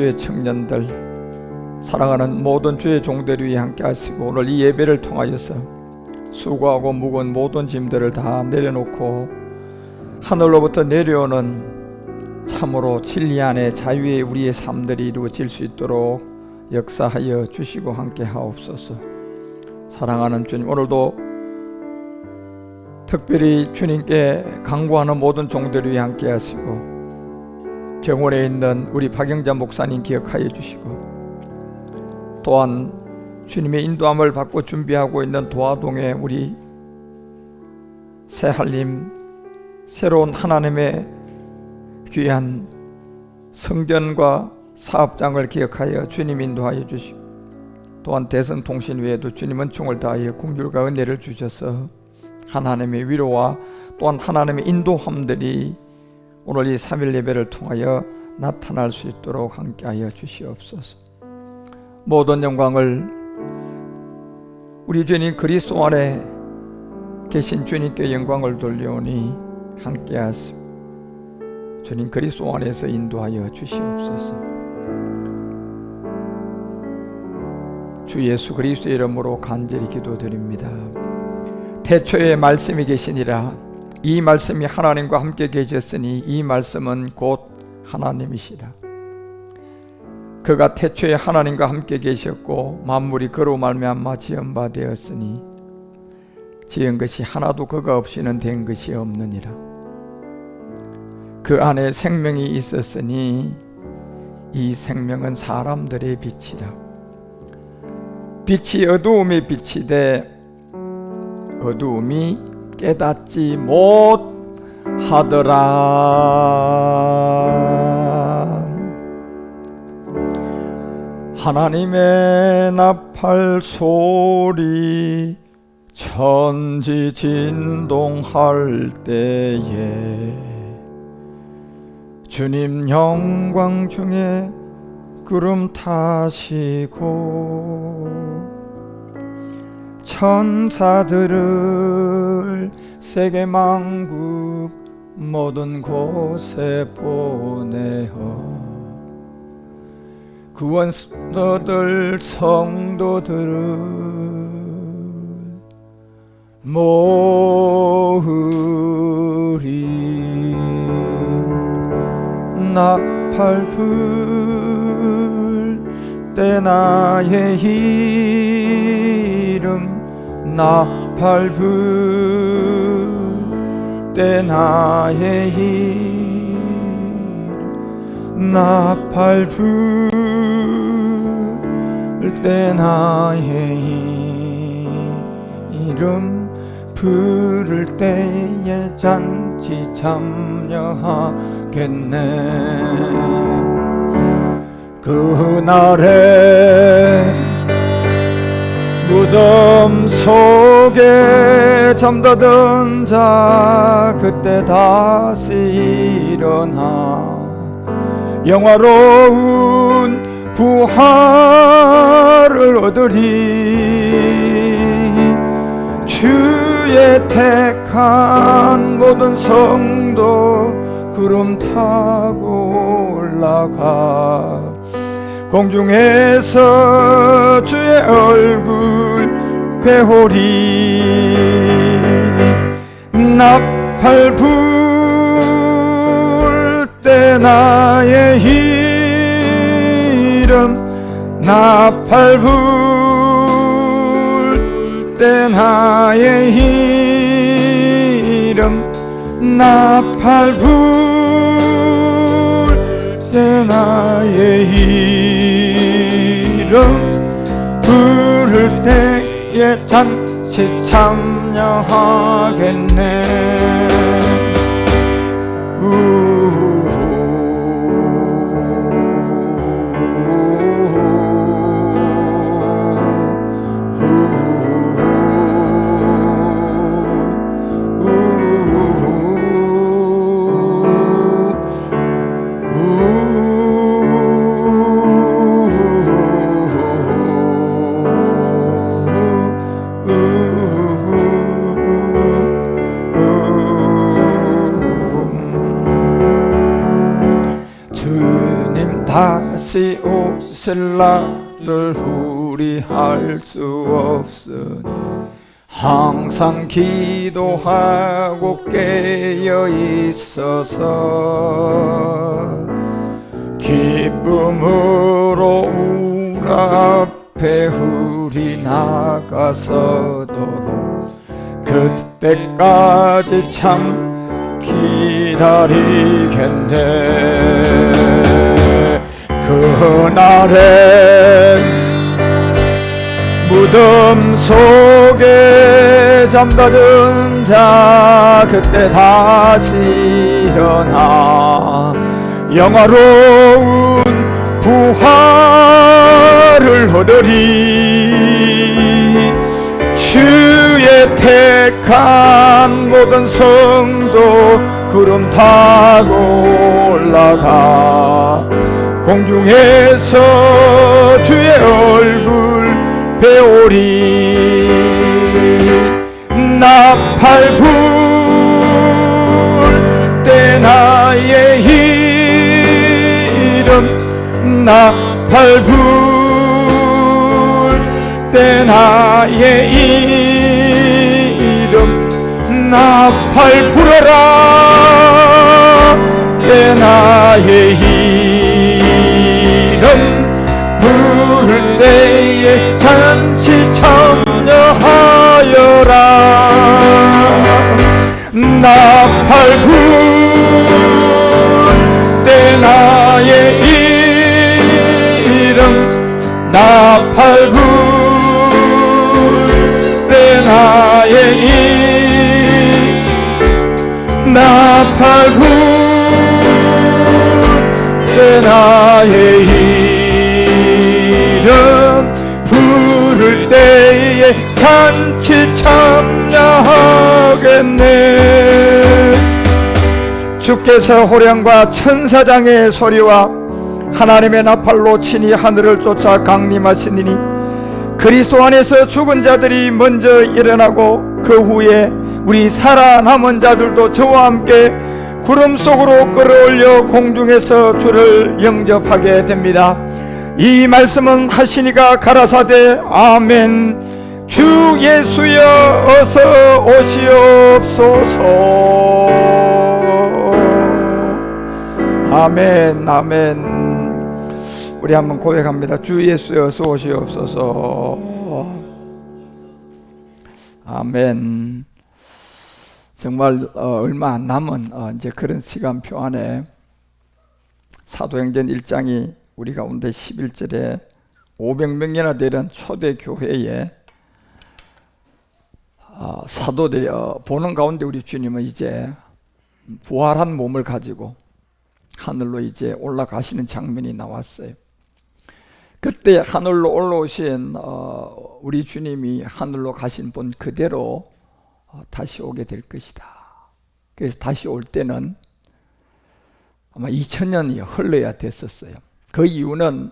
주의 청년들, 사랑하는 모든 주의 종들을 위해 함께 하시고, 오늘 이 예배를 통하여서 수고하고 무거운 모든 짐들을 다 내려놓고 하늘로부터 내려오는 참으로 진리 안에 자유의 우리의 삶들이 이루어질 수 있도록 역사하여 주시고 함께 하옵소서. 사랑하는 주님, 오늘도 특별히 주님께 간구하는 모든 종들을 위해 함께 하시고, 병원에 있는 우리 박영자 목사님 기억하여 주시고, 또한 주님의 인도함을 받고 준비하고 있는 도화동의 우리 새할림, 새로운 하나님의 귀한 성전과 사업장을 기억하여 주님 인도하여 주시고, 또한 대성통신위에도 주님 은총을 다하여 긍휼과 은혜를 주셔서 하나님의 위로와 또한 하나님의 인도함들이 오늘 이 3일 예배를 통하여 나타날 수 있도록 함께하여 주시옵소서. 모든 영광을 우리 주님 그리스도 안에 계신 주님께 영광을 돌려오니 함께하시고 주님 그리스도 안에서 인도하여 주시옵소서. 주 예수 그리스도의 이름으로 간절히 기도드립니다. 태초에 말씀이 계시니라. 이 말씀이 하나님과 함께 계셨으니 이 말씀은 곧 하나님이시라. 그가 태초에 하나님과 함께 계셨고 만물이 그로 말미암아 지은 바 되었으니 지은 것이 하나도 그가 없이는 된 것이 없느니라. 그 안에 생명이 있었으니 이 생명은 사람들의 빛이라. 빛이 어두움의 빛이되 어두움이 깨닫지 못하더라. 하나님의 나팔 소리 천지 진동할 때에 주님 영광 중에 구름 타시고 천사들을 세계 만국 모든 곳에 보내어 구원자들 성도들을 모으리. 나팔 불 때 나의 이름 나팔 불 때 나의 이름 나팔 불 때 나의 이름 부를 때에 잔치 참여하겠네. 그날에 무덤 속에 잠드던 자 그때 다시 일어나 영화로운 부활을 얻으리. 주의 택한 모든 성도 구름 타고 올라가 공중에서 주의 얼굴 배우리. 나팔 불 때 나의 이름 나팔 불 때 나의 이름 나팔 불 때 나의 이름 부를 때에 잔치 참여하겠네. 다시 오실 날을 후리할 수 없으니 항상 기도하고 깨어 있어서 기쁨으로 울 앞에 우리 나가서도록 그때까지 참 기다리겠네. 그날엔 무덤 속에 잠들은 자 그때 다시 일어나 영화로운 부활을 얻으리. 주의 택한 모든 성도 구름 타고 올라가 공중에서 주의 얼굴 배우리. 나팔 불 때 나의 이름 나팔 불 때 나의 이름 나팔 불어라 때 나의 이름 부를 때에 잠시 참여하여라. 나팔 불 때 나의 이름 나팔 불 때 나의 이름 나팔 불 때 나의 이름 부를 때에 잔치 참여하겠네. 주께서 호령과 천사장의 소리와 하나님의 나팔로 친히 하늘을 쫓아 강림하시니니 그리스도 안에서 죽은 자들이 먼저 일어나고 그 후에 우리 살아남은 자들도 저와 함께 구름 속으로 끌어올려 공중에서 주를 영접하게 됩니다. 이 말씀은 하시니가 가라사대 아멘. 주 예수여 어서 오시옵소서. 아멘 아멘. 우리 한번 고백합니다. 주 예수여 어서 오시옵소서. 아멘. 정말 얼마 안 남은 이제 그런 시간표 안에 사도행전 1장이 우리 가운데 11절에 500명이나 되는 초대 교회에 사도들이 보는 가운데 우리 주님은 이제 부활한 몸을 가지고 하늘로 이제 올라가시는 장면이 나왔어요. 그때 하늘로 올라오신 우리 주님이 하늘로 가신 분 그대로 다시 오게 될 것이다. 그래서 다시 올 때는 아마 2000년이 흘러야 됐었어요. 그 이유는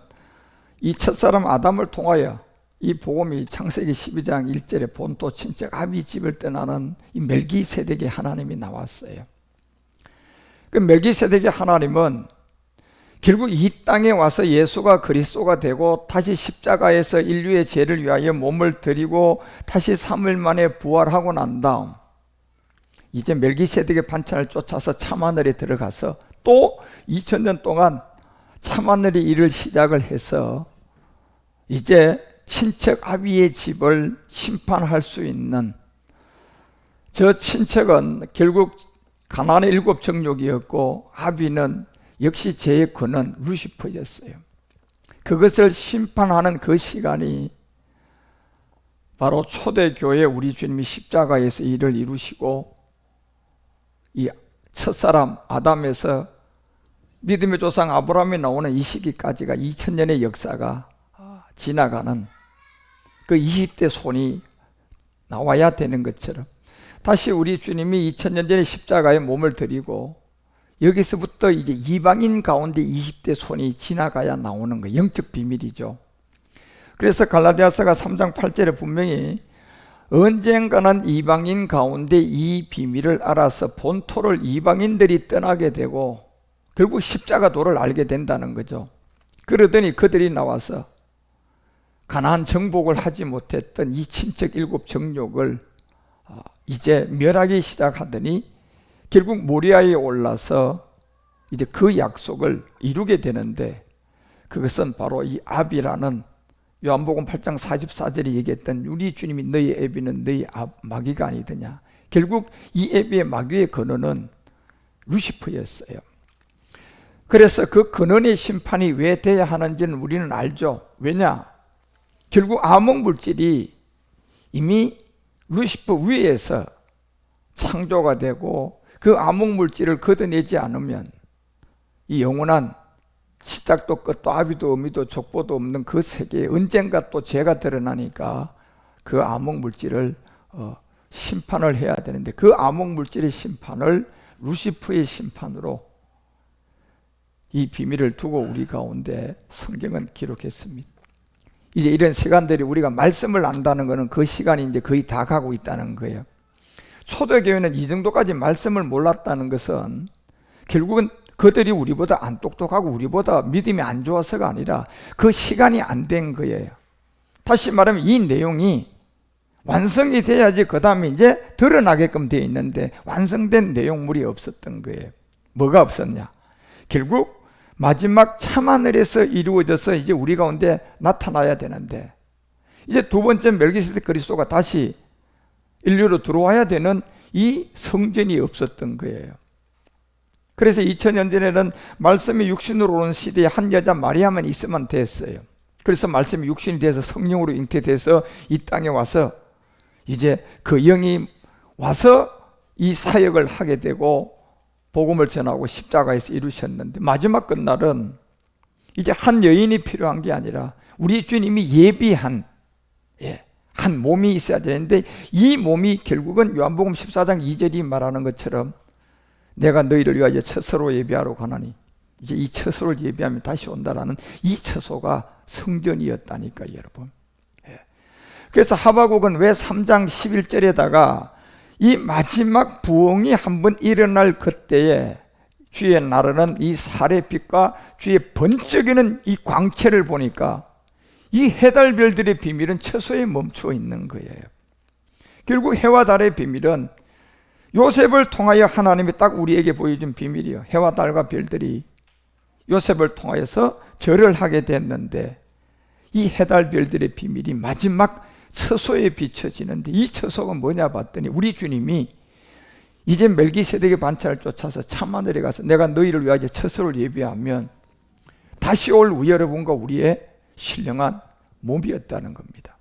이 첫사람 아담을 통하여 이 복음이 창세기 12장 1절에 본토 친척 아비 집을 떠나는 이 멜기세덱의 하나님이 나왔어요. 그 멜기세덱의 하나님은 결국 이 땅에 와서 예수가 그리스도가 되고 다시 십자가에서 인류의 죄를 위하여 몸을 드리고 다시 3일 만에 부활하고 난 다음 이제 멜기세덱의 반찬을 쫓아서 참하늘에 들어가서 또 2000년 동안 참하늘이 일을 시작을 해서 이제 친척 아비의 집을 심판할 수 있는 저 친척은 결국 가나안의 7 정욕이었고 아비는 역시 죄의 근원 루시퍼였어요. 그것을 심판하는 그 시간이 바로 초대교회 우리 주님이 십자가에서 일을 이루시고 이 첫사람 아담에서 믿음의 조상 아브라함이 나오는 이 시기까지가 2000년의 역사가 지나가는 그 20대 손이 나와야 되는 것처럼 다시 우리 주님이 2000년 전에 십자가에 몸을 드리고 여기서부터 이제 이방인 가운데 20대 손이 지나가야 나오는 거예요. 영적 비밀이죠. 그래서 갈라디아서가 3장 8절에 분명히 언젠가는 이방인 가운데 이 비밀을 알아서 본토를 이방인들이 떠나게 되고 결국 십자가 도를 알게 된다는 거죠. 그러더니 그들이 나와서 가나안 정복을 하지 못했던 이 친척 7 정욕을 이제 멸하기 시작하더니 결국 모리아에 올라서 이제 그 약속을 이루게 되는데, 그것은 바로 이 아비라는 요한복음 8장 44절에 얘기했던 우리 주님이 너희 애비는 너희 마귀가 아니더냐. 결국 이 애비의 마귀의 근원은 루시퍼였어요. 그래서 그 근원의 심판이 왜 돼야 하는지는 우리는 알죠. 왜냐? 결국 암흑물질이 이미 루시퍼 위에서 창조가 되고 그 암흑물질을 걷어내지 않으면 이 영원한 시작도 끝도 아비도 어미도 족보도 없는 그 세계에 언젠가 또 죄가 드러나니까 그 암흑물질을 심판을 해야 되는데, 그 암흑물질의 심판을 루시퍼의 심판으로 이 비밀을 두고 우리 가운데 성경은 기록했습니다. 이제 이런 시간들이 우리가 말씀을 안다는 것은 그 시간이 이제 거의 다 가고 있다는 거예요. 초대교회는 이 정도까지 말씀을 몰랐다는 것은 결국은 그들이 우리보다 안 똑똑하고 우리보다 믿음이 안 좋아서가 아니라 그 시간이 안 된 거예요. 다시 말하면 이 내용이 완성이 돼야지 그 다음에 이제 드러나게끔 되어 있는데 완성된 내용물이 없었던 거예요. 뭐가 없었냐? 결국 마지막 참하늘에서 이루어져서 이제 우리 가운데 나타나야 되는데, 이제 두 번째 멜기세덱 그리스도가 다시 인류로 들어와야 되는 이 성전이 없었던 거예요. 그래서 2000년 전에는 말씀이 육신으로 오는 시대에 한 여자 마리아만 있으면 됐어요. 그래서 말씀이 육신이 돼서 성령으로 잉태돼서 이 땅에 와서 이제 그 영이 와서 이 사역을 하게 되고 복음을 전하고 십자가에서 이루셨는데, 마지막 끝날은 이제 한 여인이 필요한 게 아니라 우리 주님이 예비한 한 몸이 있어야 되는데, 이 몸이 결국은 요한복음 14장 2절이 말하는 것처럼 내가 너희를 위하여 처소로 예비하러 가나니, 이제 이 처소를 예비하면 다시 온다라는 이 처소가 성전이었다니까요, 여러분. 그래서 하바국은 왜 3장 11절에다가 이 마지막 부흥이 한번 일어날 그때에 주의 나르는 이 사례빛과 주의 번쩍이는 이 광채를 보니까 이 해달별들의 비밀은 처소에 멈추어 있는 거예요. 결국 해와 달의 비밀은 요셉을 통하여 하나님이 딱 우리에게 보여준 비밀이에요. 해와 달과 별들이 요셉을 통하여서 절을 하게 됐는데, 이 해달 별들의 비밀이 마지막 처소에 비춰지는데, 이 처소가 뭐냐 봤더니 우리 주님이 이제 멜기세덱의 반차를 쫓아서 참하늘에 가서 내가 너희를 위하여 처소를 예비하면 다시 올 여러분과 우리의 신령한 몸이었다는 겁니다.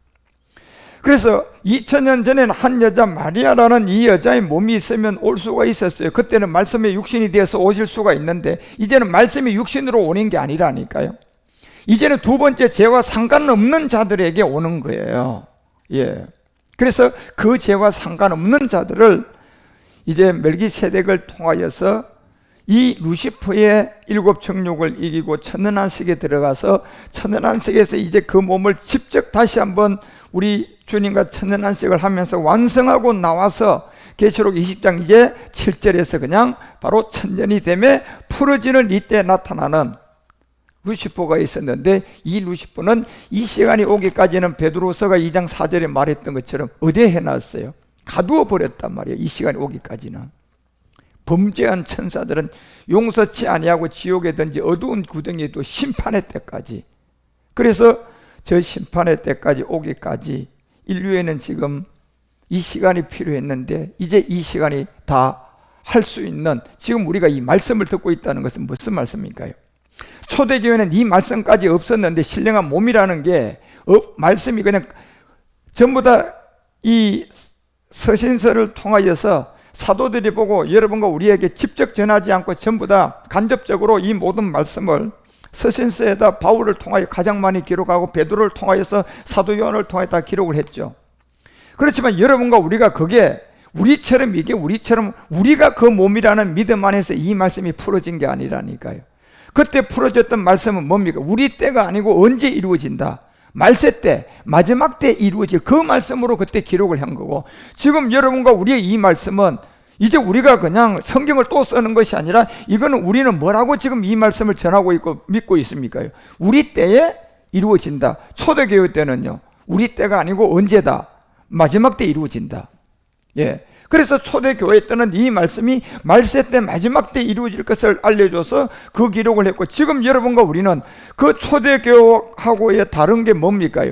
그래서 2000년 전에는 한 여자 마리아라는 이 여자의 몸이 있으면 올 수가 있었어요. 그때는 말씀의 육신이 되어서 오실 수가 있는데, 이제는 말씀이 육신으로 오는 게 아니라니까요. 이제는 두 번째 죄와 상관없는 자들에게 오는 거예요. 그래서 그 죄와 상관없는 자들을 이제 멜기세덱을 통하여서 이 루시퍼의 7 정욕을 이기고 천년안식에 들어가서 천년안식에서 이제 그 몸을 직접 다시 한번 우리 주님과 천년안식을 하면서 완성하고 나와서 계시록 20장 이제 7절에서 그냥 바로 천년이 되매 풀어지는 이때 나타나는 루시퍼가 있었는데, 이 루시퍼는 이 시간이 오기까지는 베드로서가 2장 4절에 말했던 것처럼 어디에 해놨어요? 가두어 버렸단 말이에요. 이 시간이 오기까지는. 범죄한 천사들은 용서치 아니하고 지옥에 던지 어두운 구덩이에 또 심판의 때까지, 그래서 저 심판의 때까지 오기까지 인류에는 지금 이 시간이 필요했는데, 이제 이 시간이 다 할 수 있는, 지금 우리가 이 말씀을 듣고 있다는 것은 무슨 말씀일까요? 초대교회는 이 말씀까지 없었는데, 신령한 몸이라는 게 말씀이 그냥 전부 다 이 서신서를 통하여서 사도들이 보고 여러분과 우리에게 직접 전하지 않고 전부 다 간접적으로 이 모든 말씀을 서신서에다 바울을 통하여 가장 많이 기록하고 베드로를 통하여서 사도 요한을 통하여 다 기록을 했죠. 그렇지만 여러분과 우리가 그게 우리처럼 우리가 그 몸이라는 믿음 안에서 이 말씀이 풀어진 게 아니라니까요. 그때 풀어졌던 말씀은 뭡니까? 우리 때가 아니고 언제 이루어진다? 말세 때, 마지막 때 이루어질 그 말씀으로 그때 기록을 한 거고, 지금 여러분과 우리의 이 말씀은 이제 우리가 그냥 성경을 또 쓰는 것이 아니라 이거는 우리는 뭐라고 지금 이 말씀을 전하고 있고 믿고 있습니까? 우리 때에 이루어진다. 초대교회 때는요, 우리 때가 아니고 언제다? 마지막 때 이루어진다. 예. 그래서 초대교회 때는 이 말씀이 말세 때 마지막 때 이루어질 것을 알려줘서 그 기록을 했고, 지금 여러분과 우리는 그 초대교회하고의 다른 게 뭡니까?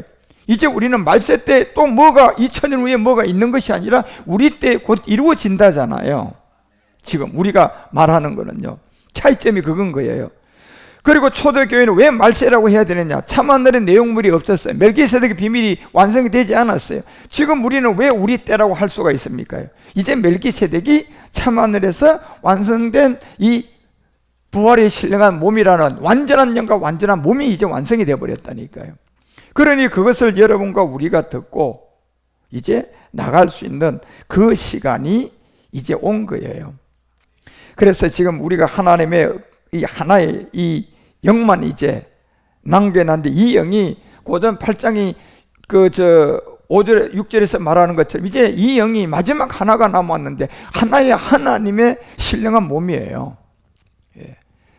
이제 우리는 말세 때 또 뭐가 2000년 후에 뭐가 있는 것이 아니라 우리 때 곧 이루어진다잖아요. 지금 우리가 말하는 거는요, 차이점이 그건 거예요. 그리고 초대교회는 왜 말세라고 해야 되느냐? 참하늘의 내용물이 없었어요. 멜기세덱의 비밀이 완성이 되지 않았어요. 지금 우리는 왜 우리 때라고 할 수가 있습니까? 이제 멜기세덱이 참하늘에서 완성된 이 부활에 신령한 몸이라는 완전한 영과 완전한 몸이 이제 완성이 되어버렸다니까요. 그러니 그것을 여러분과 우리가 듣고 이제 나갈 수 있는 그 시간이 이제 온 거예요. 그래서 지금 우리가 하나님의 이 하나의 이 영만 이제 낭비해놨는데, 이 영이 고전 8장이 5절 6절에서 말하는 것처럼 이제 이 영이 마지막 하나가 남았는데 하나의 하나님의 신령한 몸이에요. 예.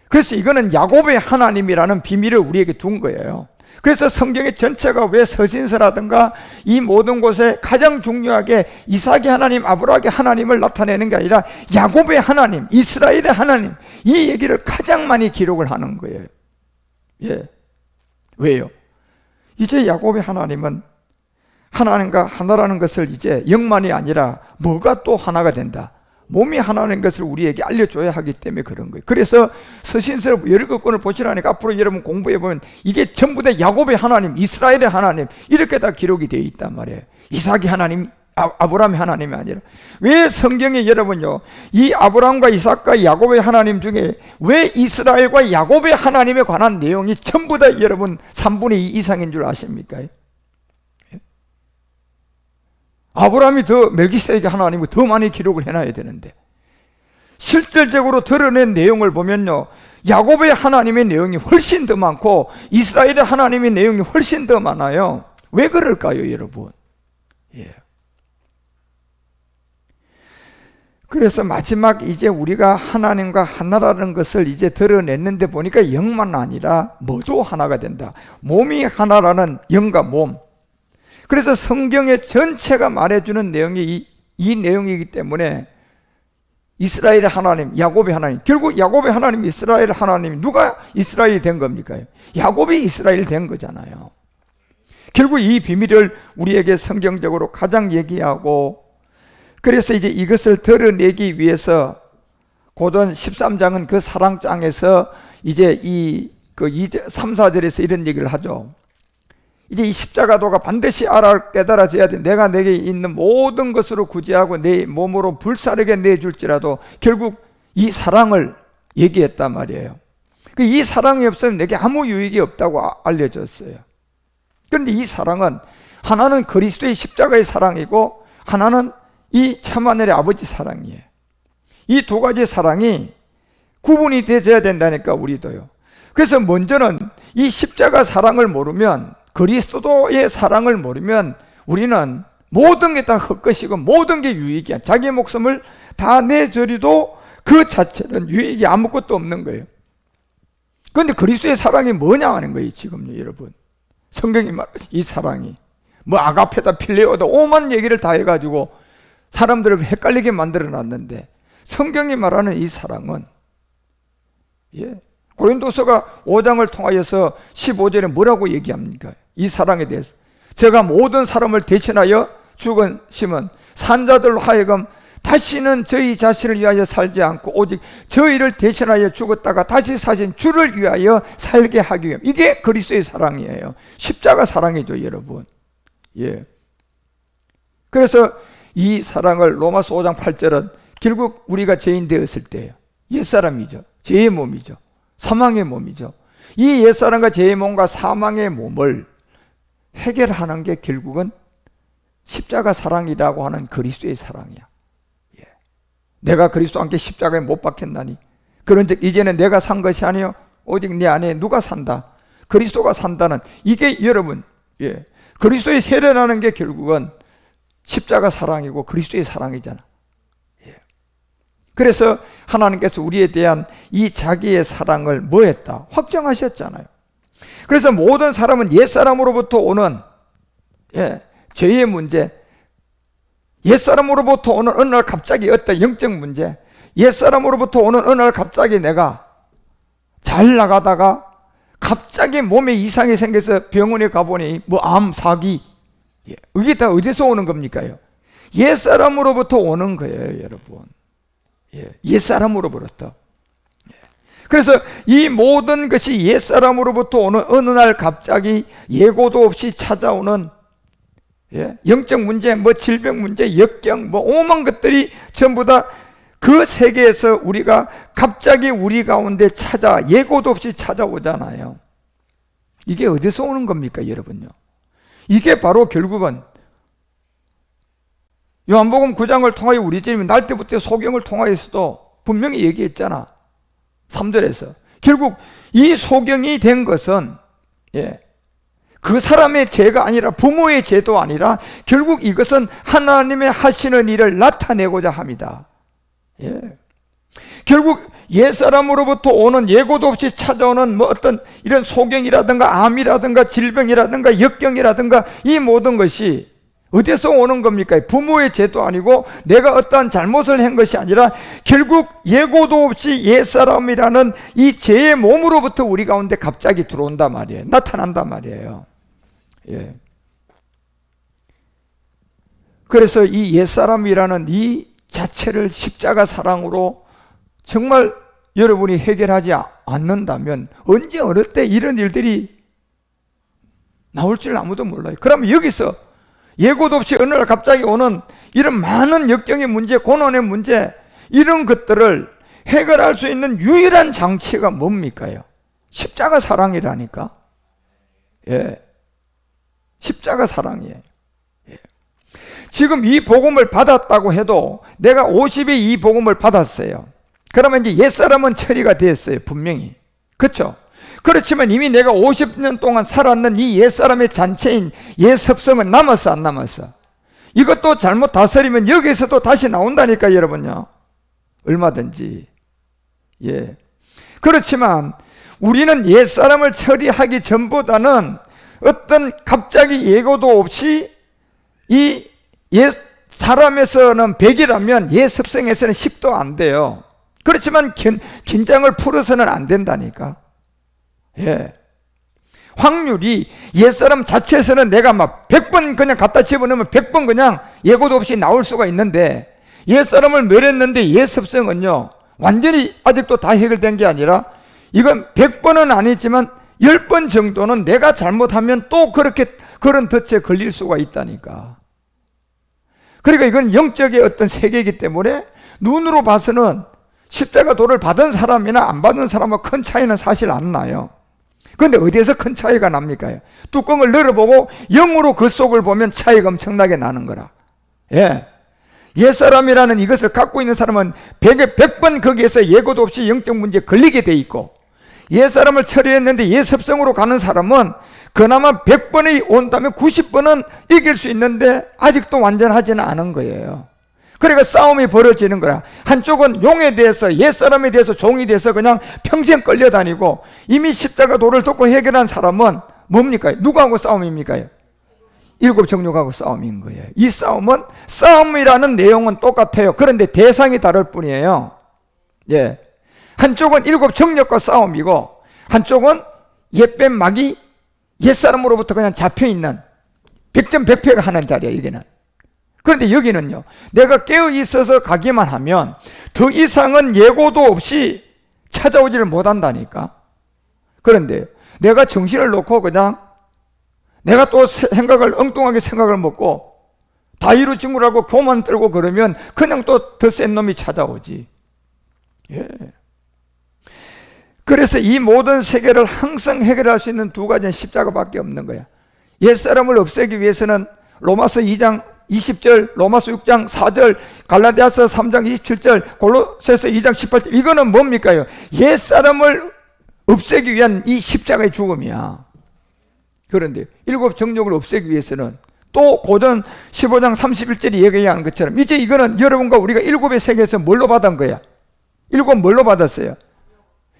그래서 이거는 야곱의 하나님이라는 비밀을 우리에게 둔 거예요. 그래서 성경의 전체가 왜 서신서라든가 이 모든 곳에 가장 중요하게 이삭의 하나님, 아브라함의 하나님을 나타내는 게 아니라 야곱의 하나님, 이스라엘의 하나님, 이 얘기를 가장 많이 기록을 하는 거예요. 예. 왜요? 이제 야곱의 하나님은 하나님과 하나라는 것을 이제 영만이 아니라 뭐가 또 하나가 된다, 몸이 하나라는 것을 우리에게 알려줘야 하기 때문에 그런 거예요. 그래서 서신서 17권을 보시라니까 앞으로 여러분 공부해 보면 이게 전부 다 야곱의 하나님, 이스라엘의 하나님, 이렇게 다 기록이 되어 있단 말이에요. 이삭의 하나님, 아브라함의 하나님이 아니라. 왜 성경에 여러분요, 이 아브라함과 이삭과 야곱의 하나님 중에 왜 이스라엘과 야곱의 하나님에 관한 내용이 전부 다 여러분 3분의 2 이상인 줄 아십니까? 아브라함이 더 멜기세덱의 하나님을 더 많이 기록을 해놔야 되는데, 실질적으로 드러낸 내용을 보면요, 야곱의 하나님의 내용이 훨씬 더 많고 이스라엘의 하나님의 내용이 훨씬 더 많아요. 왜 그럴까요, 여러분? 예. 그래서 마지막 이제 우리가 하나님과 하나라는 것을 이제 드러냈는데 보니까 영만 아니라 뭐도 하나가 된다. 몸이 하나라는 영과 몸. 그래서 성경의 전체가 말해주는 내용이 이 내용이기 때문에 이스라엘의 하나님, 야곱의 하나님, 결국 야곱의 하나님, 이스라엘의 하나님, 누가 이스라엘이 된 겁니까? 야곱이 이스라엘 된 거잖아요. 결국 이 비밀을 우리에게 성경적으로 가장 얘기하고, 그래서 이제 이것을 드러내기 위해서 고전 13장은 그 사랑장에서 이제 3, 4절에서 이런 얘기를 하죠. 이제 이 십자가도가 반드시 깨달아져야 돼. 내가 내게 있는 모든 것으로 구제하고 내 몸으로 불사르게 내줄지라도 결국 이 사랑을 얘기했단 말이에요. 이 사랑이 없으면 내게 아무 유익이 없다고 알려졌어요. 그런데 이 사랑은 하나는 그리스도의 십자가의 사랑이고 하나는 이 참하늘의 아버지 사랑이에요. 이 두 가지 사랑이 구분이 되어야 된다니까, 우리도요. 그래서 먼저는 이 십자가 사랑을 모르면, 그리스도의 사랑을 모르면 우리는 모든 게 다 헛것이고 모든 게 유익이야. 자기 목숨을 다 내줘도 그 자체는 유익이 아무것도 없는 거예요. 그런데 그리스도의 사랑이 뭐냐 하는 거예요, 지금요, 여러분. 성경이 이 사랑이 뭐 아가페다 필레오다 오만 얘기를 다 해가지고 사람들을 헷갈리게 만들어 놨는데, 성경이 말하는 이 사랑은, 예, 고린도서가 5장을 통하여서 15절에 뭐라고 얘기합니까? 이 사랑에 대해서 제가 모든 사람을 대신하여 죽으심은 산자들로 하여금 다시는 저희 자신을 위하여 살지 않고 오직 저희를 대신하여 죽었다가 다시 사신 주를 위하여 살게 하기 위함. 이게 그리스도의 사랑이에요. 십자가 사랑이죠, 여러분. 예. 그래서 이 사랑을 로마서 5장 8절은 결국 우리가 죄인 되었을 때예요. 옛사람이죠. 죄의 몸이죠. 사망의 몸이죠. 이 옛사람과 죄의 몸과 사망의 몸을 해결하는 게 결국은 십자가 사랑이라고 하는 그리스도의 사랑이야. 예. 내가 그리스도와 함께 십자가에 못 박혔나니 그런즉 이제는 내가 산 것이 아니요 오직 내 안에 누가 산다, 그리스도가 산다는, 이게 여러분, 예, 그리스도의 세례라는 게 결국은 십자가 사랑이고 그리스도의 사랑이잖아. 예. 그래서 하나님께서 우리에 대한 이 자기의 사랑을 뭐 했다? 확정하셨잖아요. 그래서 모든 사람은 옛사람으로부터 오는 죄의 문제, 옛사람으로부터 오는 어느 날 갑자기 어떤 영적 문제, 옛사람으로부터 오는 어느 날 갑자기 내가 잘 나가다가 갑자기 몸에 이상이 생겨서 병원에 가보니 뭐 암, 사기, 이게 다 어디서 오는 겁니까요? 옛사람으로부터 오는 거예요, 여러분. 옛사람으로부터. 그래서 이 모든 것이 옛사람으로부터 오는 어느 날 갑자기 예고도 없이 찾아오는 영적 문제, 뭐 질병 문제, 역경, 뭐 오만 것들이 전부 다 그 세계에서 우리가 갑자기 우리 가운데 예고도 없이 찾아오잖아요. 이게 어디서 오는 겁니까, 여러분요? 이게 바로 결국은 요한복음 9장을 통하여 우리 주님이 날 때부터 소경을 통하여서도 분명히 얘기했잖아. 3절에서 결국 이 소경이 된 것은 그 사람의 죄가 아니라 부모의 죄도 아니라 결국 이것은 하나님의 하시는 일을 나타내고자 합니다. 결국 옛사람으로부터 오는 예고도 없이 찾아오는 뭐 어떤 이런 소경이라든가 암이라든가 질병이라든가 역경이라든가 이 모든 것이 어디서 오는 겁니까? 부모의 죄도 아니고 내가 어떠한 잘못을 한 것이 아니라 결국 예고도 없이 옛사람이라는 이 죄의 몸으로부터 우리 가운데 갑자기 들어온단 말이에요. 나타난단 말이에요. 그래서 이 옛사람이라는 이 자체를 십자가 사랑으로 정말 여러분이 해결하지 않는다면 언제 어느 때 이런 일들이 나올 줄 아무도 몰라요. 그러면 여기서 예고도 없이 어느 날 갑자기 오는 이런 많은 역경의 문제, 고난의 문제, 이런 것들을 해결할 수 있는 유일한 장치가 뭡니까요? 십자가 사랑이라니까. 십자가 사랑이에요. 지금 이 복음을 받았다고 해도 내가 50에 이 복음을 받았어요. 그러면 이제 옛사람은 처리가 됐어요, 분명히. 그렇죠? 그렇지만 이미 내가 50년 동안 살았는 이 옛사람의 잔체인 옛습성은 남았어, 안 남았어? 이것도 잘못 다스리면 여기서도 다시 나온다니까, 여러분요. 얼마든지. 그렇지만 우리는 옛사람을 처리하기 전보다는 어떤 갑자기 예고도 없이 이 옛사람에서는 100이라면 옛습성에서는 10도 안 돼요. 그렇지만 긴장을 풀어서는 안 된다니까. 확률이 옛사람 자체에서는 내가 막 100번 그냥 갖다 집어넣으면 100번 그냥 예고도 없이 나올 수가 있는데, 옛사람을 멸했는데 옛습성은요 완전히 아직도 다 해결된 게 아니라 이건 100번은 아니지만 10번 정도는 내가 잘못하면 또 그런 덫에 걸릴 수가 있다니까. 그러니까 이건 영적의 어떤 세계이기 때문에 눈으로 봐서는 십자가 도를 받은 사람이나 안 받은 사람과 큰 차이는 사실 안 나요. 그런데 어디에서 큰 차이가 납니까? 뚜껑을 열어보고 영으로 그 속을 보면 차이가 엄청나게 나는 거라. 옛사람이라는 이것을 갖고 있는 사람은 100번 거기에서 예고도 없이 영적 문제에 걸리게 돼 있고, 옛사람을 처리했는데 옛습성으로 가는 사람은 그나마 100번이 온다면 90번은 이길 수 있는데 아직도 완전하지는 않은 거예요. 그러니까 싸움이 벌어지는 거야. 한쪽은 용에 대해서, 옛사람에 대해서 종이 돼서 그냥 평생 끌려다니고, 이미 십자가 도를 덮고 해결한 사람은 뭡니까? 누구하고 싸움입니까? 일곱 정욕하고 싸움인 거예요. 이 싸움이라는 내용은 똑같아요. 그런데 대상이 다를 뿐이에요. 한쪽은 일곱 정욕과 싸움이고, 한쪽은 옛뱀 막이 옛사람으로부터 그냥 잡혀있는 100점 100패가 하는 자리야, 여기는. 그런데 여기는요, 내가 깨어 있어서 가기만 하면 더 이상은 예고도 없이 찾아오지를 못한다니까. 그런데 내가 정신을 놓고 그냥 내가 또 엉뚱하게 생각을 먹고 다 이루어진 거라고 교만 떨고 그러면 그냥 또 더 센 놈이 찾아오지. 그래서 이 모든 세계를 항상 해결할 수 있는 두 가지는 십자가밖에 없는 거야. 옛사람을 없애기 위해서는 로마서 2장 20절, 로마서 6장 4절, 갈라디아서 3장 27절, 골로새서 2장 18절, 이거는 뭡니까요? 옛사람을 없애기 위한 이 십자가의 죽음이야. 그런데 일곱 정욕을 없애기 위해서는 또 고전 15장 31절이 얘기하는 것처럼 이제 이거는 여러분과 우리가 일곱의 세계에서 뭘로 받은 거야? 일곱 뭘로 받았어요?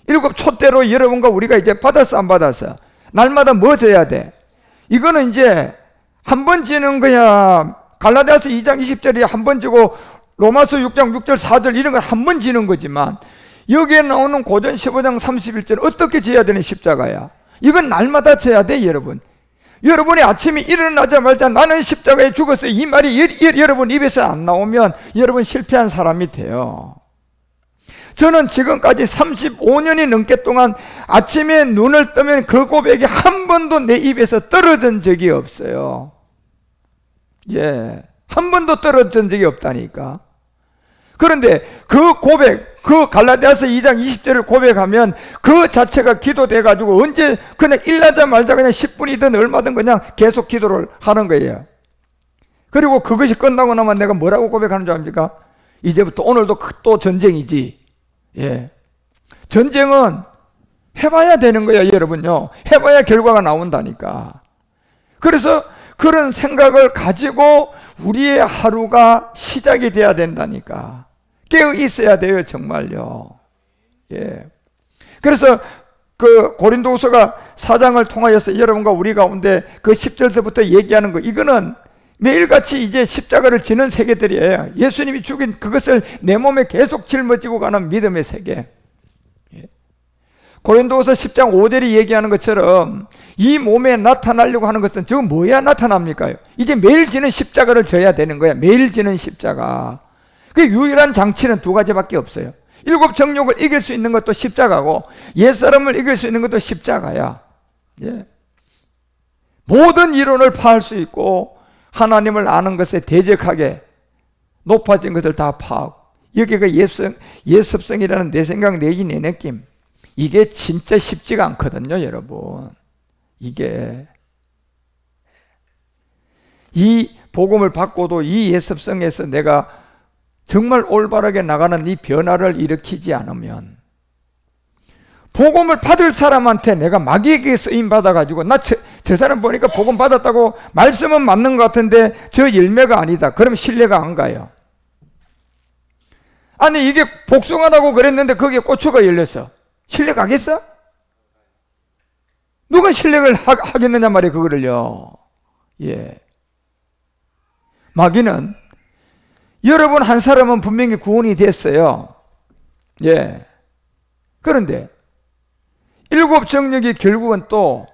일곱 촛대로 여러분과 우리가 이제 받았어 안 받았어? 날마다 뭐 져야 돼? 이거는 이제 한 번 지는 거야. 갈라디아서 2장 20절이 한 번 지고 로마서 6장 6절 4절 이런 걸 한 번 지는 거지만 여기에 나오는 고전 15장 31절 어떻게 지어야 되는 십자가야? 이건 날마다 져야 돼 여러분. 여러분이 아침에 일어나자마자 나는 십자가에 죽었어요 이 말이 여러분 입에서 안 나오면 여러분 실패한 사람이 돼요. 저는 지금까지 35년이 넘게 동안 아침에 눈을 뜨면 그 고백이 한 번도 내 입에서 떨어진 적이 없어요. 예, 한 번도 떨어진 적이 없다니까. 그런데 그 고백, 그 갈라디아서 2장 20절을 고백하면 그 자체가 기도돼 가지고 언제 그냥 일나자 말자 그냥 10분이든 얼마든 그냥 계속 기도를 하는 거예요. 그리고 그것이 끝나고 나면 내가 뭐라고 고백하는 줄 압니까? 이제부터 오늘도 또 전쟁이지. 예. 전쟁은 해봐야 되는 거야, 여러분요. 해봐야 결과가 나온다니까. 그래서 그런 생각을 가지고 우리의 하루가 시작이 돼야 된다니까. 깨어 있어야 돼요, 정말요. 예. 그래서 그 고린도후서가 4장을 통하여서 여러분과 우리 가운데 그 10절서부터 얘기하는 거, 이거는 매일같이 이제 십자가를 지는 세계들이에요. 예수님이 죽인 그것을 내 몸에 계속 짊어지고 가는 믿음의 세계. 고린도후서 10장 5절이 얘기하는 것처럼 이 몸에 나타나려고 하는 것은 지금 뭐야 나타납니까? 이제 매일 지는 십자가를 져야 되는 거야. 매일 지는 십자가. 그 유일한 장치는 두 가지밖에 없어요. 일곱 정욕을 이길 수 있는 것도 십자가고 옛사람을 이길 수 있는 것도 십자가야. 예. 모든 이론을 파할 수 있고 하나님을 아는 것에 대적하게 높아진 것을 다 파하고, 여기가 예습성이라는 내 생각 내지 내 느낌, 이게 진짜 쉽지가 않거든요 여러분. 이게 이 복음을 받고도 이 예습성에서 내가 정말 올바르게 나가는 이 변화를 일으키지 않으면, 복음을 받을 사람한테 내가 마귀에게 쓰임 받아가지고 저 사람 보니까 복음 받았다고 말씀은 맞는 것 같은데 저 열매가 아니다, 그러면 신뢰가 안 가요. 아니 이게 복숭아라고 그랬는데 거기에 고추가 열렸어, 신뢰 가겠어? 누가 신뢰를 하겠느냐 말이에요 그거를요. 예. 마귀는 여러분 한 사람은 분명히 구원이 됐어요. 예. 그런데 일곱 정력이 결국은 또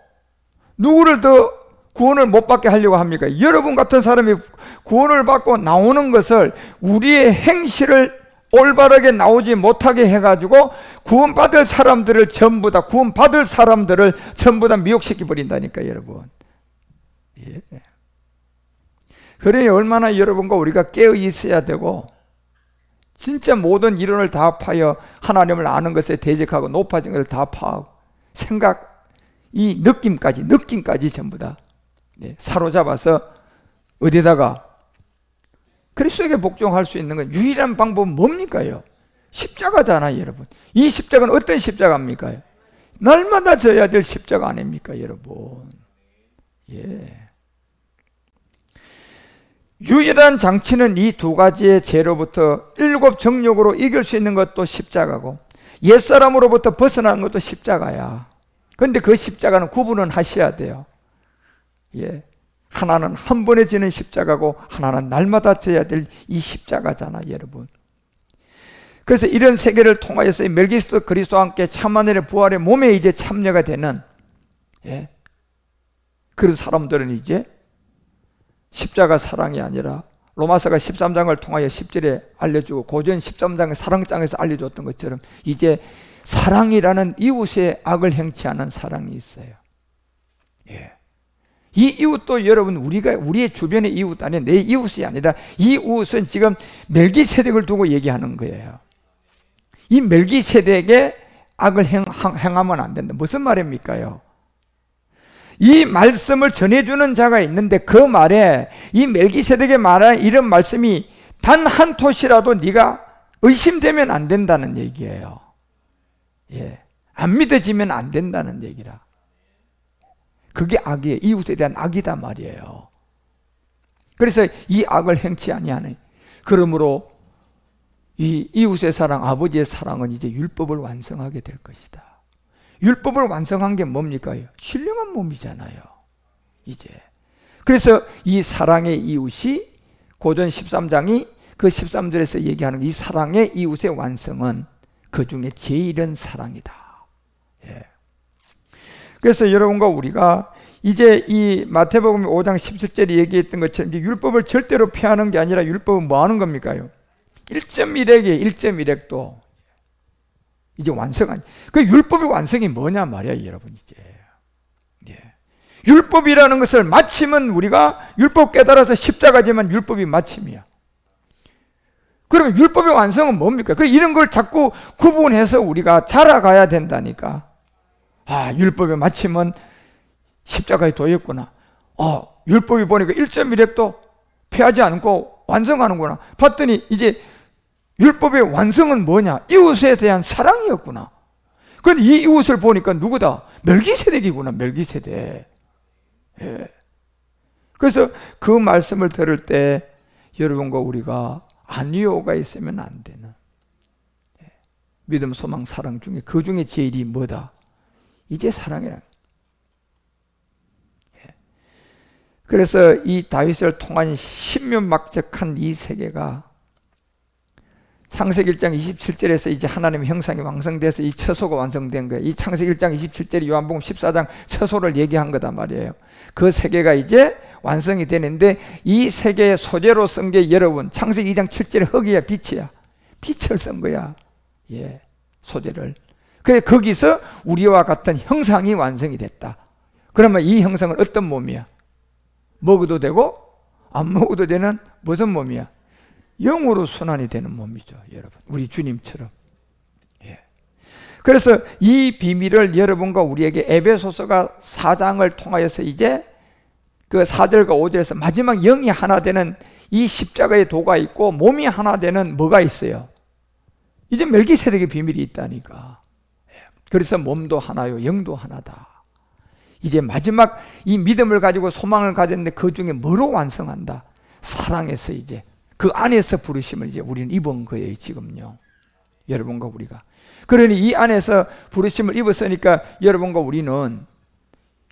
누구를 더 구원을 못 받게 하려고 합니까? 여러분 같은 사람이 구원을 받고 나오는 것을 우리의 행실을 올바르게 나오지 못하게 해가지고 구원받을 사람들을 전부 다 미혹시켜 버린다니까 여러분. 예. 그러니 얼마나 여러분과 우리가 깨어 있어야 되고 진짜 모든 이론을 다 파여 하나님을 아는 것에 대적하고 높아진 것을 다 파하고 생각, 이 느낌까지 전부 다 사로잡아서 어디다가 그리스도에게 복종할 수 있는 건 유일한 방법은 뭡니까요? 십자가잖아요 여러분. 이 십자가는 어떤 십자가입니까? 날마다 져야 될 십자가 아닙니까 여러분. 예. 유일한 장치는 이 두 가지의 죄로부터 일곱 정욕으로 이길 수 있는 것도 십자가고 옛사람으로부터 벗어나는 것도 십자가야. 그런데 그 십자가는 구분은 하셔야 돼요. 예. 하나는 한 번에 지는 십자가고 하나는 날마다 져야 될 이 십자가잖아 여러분. 그래서 이런 세계를 통하여서 멜기세덱 그리스도와 함께 참하늘의 부활의 몸에 이제 참여가 되는, 예, 그런 사람들은 이제 십자가 사랑이 아니라 로마서가 13장을 통하여 10절에 알려주고 고전 13장의 사랑장에서 알려줬던 것처럼 이제 사랑이라는 이웃의 악을 행치 않은 사랑이 있어요. 예. 이 이웃도 여러분 우리의 주변의 이웃 아니라 내 이웃이 아니라 이 이웃은 지금 멜기세덱을 두고 얘기하는 거예요. 이 멜기세덱의 악을 행하면 안 된다. 무슨 말입니까요? 이 말씀을 전해주는 자가 있는데 그 말에 이 멜기세덱의 말한 이런 말씀이 단 한 토시라도 네가 의심되면 안 된다는 얘기예요. 예, 안 믿어지면 안 된다는 얘기라. 그게 악이에요. 이웃에 대한 악이다 말이에요. 그래서 이 악을 행치 아니하니. 그러므로 이 이웃의 사랑, 아버지의 사랑은 이제 율법을 완성하게 될 것이다. 율법을 완성한 게 뭡니까? 신령한 몸이잖아요. 이제. 그래서 이 사랑의 이웃이 고전 13장이 그 13절에서 얘기하는 이 사랑의 이웃의 완성은 그 중에 제일은 사랑이다. 예. 그래서 여러분과 우리가 이제 이 마태복음 5장 17절에 얘기했던 것처럼 이제 율법을 절대로 폐하는 게 아니라 율법은 뭐 하는 겁니까? 1.1핵에 1.1핵도 이제 완성한. 그 율법의 완성이 뭐냐 말이야, 여러분. 이제 예. 율법이라는 것을 마침은 우리가 율법 깨달아서 십자가지만 율법이 마침이야. 그러면 율법의 완성은 뭡니까? 이런 걸 자꾸 구분해서 우리가 자라가야 된다니까. 아, 율법의 마침은 십자가에 도였구나. 율법이 보니까 1.1핵도 폐하지 않고 완성하는구나. 봤더니 이제 율법의 완성은 뭐냐? 이웃에 대한 사랑이었구나. 그런데 이 이웃을 보니까 누구다? 멜기세덱이구나. 멜기세덱. 예. 그래서 그 말씀을 들을 때 여러분과 우리가 안위호가 있으면 안 되는, 예. 믿음, 소망, 사랑 중에 그 중에 제일이 뭐다? 이제 사랑이라. 예. 그래서 이 다윗을 통한 신묘막적한 이 세계가 창세기 1장 27절에서 이제 하나님의 형상이 완성돼서 이 처소가 완성된 거예요. 이 창세기 1장 27절이 요한복음 14장 처소를 얘기한 거다 말이에요. 그 세계가 이제 완성이 되는데 이 세계의 소재로 쓴 게 여러분 창세기 2장 7절의 흙이야, 빛이야. 빛을 쓴 거야. 예, 소재를. 그래 거기서 우리와 같은 형상이 완성이 됐다. 그러면 이 형상은 어떤 몸이야? 먹어도 되고 안 먹어도 되는 무슨 몸이야? 영으로 순환이 되는 몸이죠, 여러분. 우리 주님처럼. 예. 그래서 이 비밀을 여러분과 우리에게 에베소서가 4장을 통하여서 이제 그 4절과 5절에서 마지막 영이 하나 되는 이 십자가의 도가 있고 몸이 하나 되는 뭐가 있어요? 이제 멜기세덱의 비밀이 있다니까. 예. 그래서 몸도 하나요, 영도 하나다. 이제 마지막 이 믿음을 가지고 소망을 가졌는데 그 중에 뭐로 완성한다? 사랑에서 이제 그 안에서 부르심을 이제 우리는 입은 거예요, 지금요. 여러분과 우리가. 그러니 이 안에서 부르심을 입었으니까 여러분과 우리는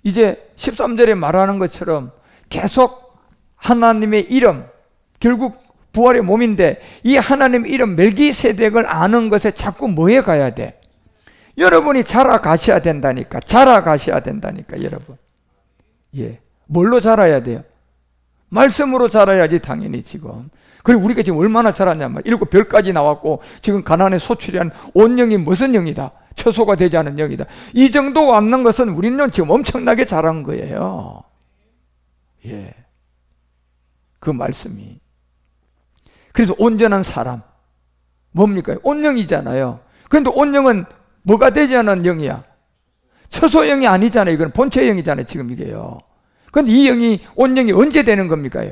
이제 13절에 말하는 것처럼 계속 하나님의 이름, 결국 부활의 몸인데 이 하나님의 이름 멜기세덱을 아는 것에 자꾸 뭐에 가야 돼? 여러분이 자라가셔야 된다니까. 자라가셔야 된다니까, 여러분. 예. 뭘로 자라야 돼요? 말씀으로 자라야지, 당연히 지금. 그리고 우리가 지금 얼마나 자랐냔 말이야. 7별까지 나왔고 지금 가나안에 소출한 온 영이 무슨 영이다? 처소가 되지 않은 영이다. 이 정도 왔는 것은 우리는 지금 엄청나게 자란 거예요. 예. 그 말씀이. 그래서 온전한 사람. 뭡니까? 온영이잖아요. 그런데 온영은 뭐가 되지 않은 영이야? 처소영이 아니잖아요. 이건 본체영이잖아요, 지금 이게요. 그런데 이 영이, 온영이 언제 되는 겁니까?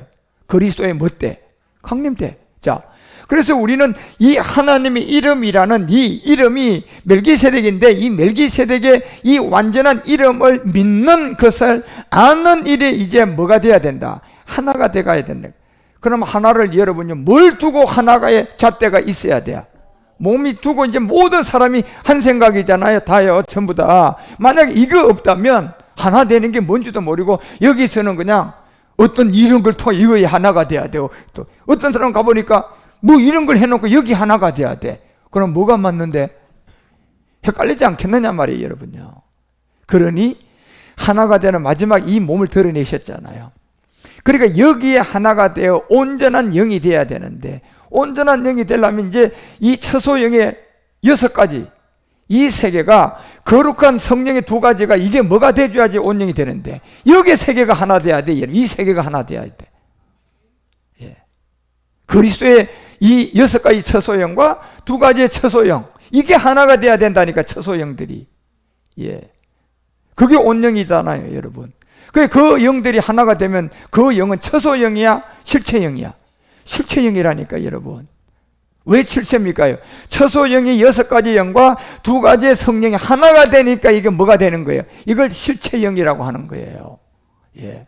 그리스도의 뭐 때? 강림 때. 자, 그래서 우리는 이 하나님의 이름이라는 이 이름이 멜기세덱인데 이 멜기세덱의 이 완전한 이름을 믿는 것을 아는 일이 이제 뭐가 돼야 된다? 하나가 돼가야 된다. 그럼 하나를 여러분이 뭘 두고 하나가의 잣대가 있어야 돼요? 몸이 두고 이제 모든 사람이 한 생각이잖아요. 다요, 전부 다. 만약에 이거 없다면 하나 되는 게 뭔지도 모르고 여기서는 그냥 어떤 이런 걸 통해 이거에 하나가 돼야 되고, 또 어떤 사람 가보니까 뭐 이런 걸 해놓고 여기 하나가 돼야 돼. 그럼 뭐가 맞는데? 헷갈리지 않겠느냐 말이에요, 여러분요. 그러니 하나가 되는 마지막 이 몸을 드러내셨잖아요. 그러니까 여기에 하나가 되어 온전한 영이 돼야 되는데, 온전한 영이 되려면 이제 이 처소영의 6가지 이 세 개가 거룩한 성령의 2가지가 이게 뭐가 돼줘야지 온영이 되는데 여기에 세 개가 하나 돼야 돼. 이 세 개가 하나 돼야 돼. 예. 그리스도의 이 6가지 처소영과 2가지의 처소영 이게 하나가 돼야 된다니까. 처소영들이. 예. 그게 온영이잖아요, 여러분. 그 영들이 하나가 되면 그 영은 처소영이야, 실체영이야? 실체영이라니까, 여러분. 왜 칠체입니까? 처소영이 6가지 영과 2가지의 성령이 하나가 되니까 이게 뭐가 되는 거예요? 이걸 실체영이라고 하는 거예요. 예.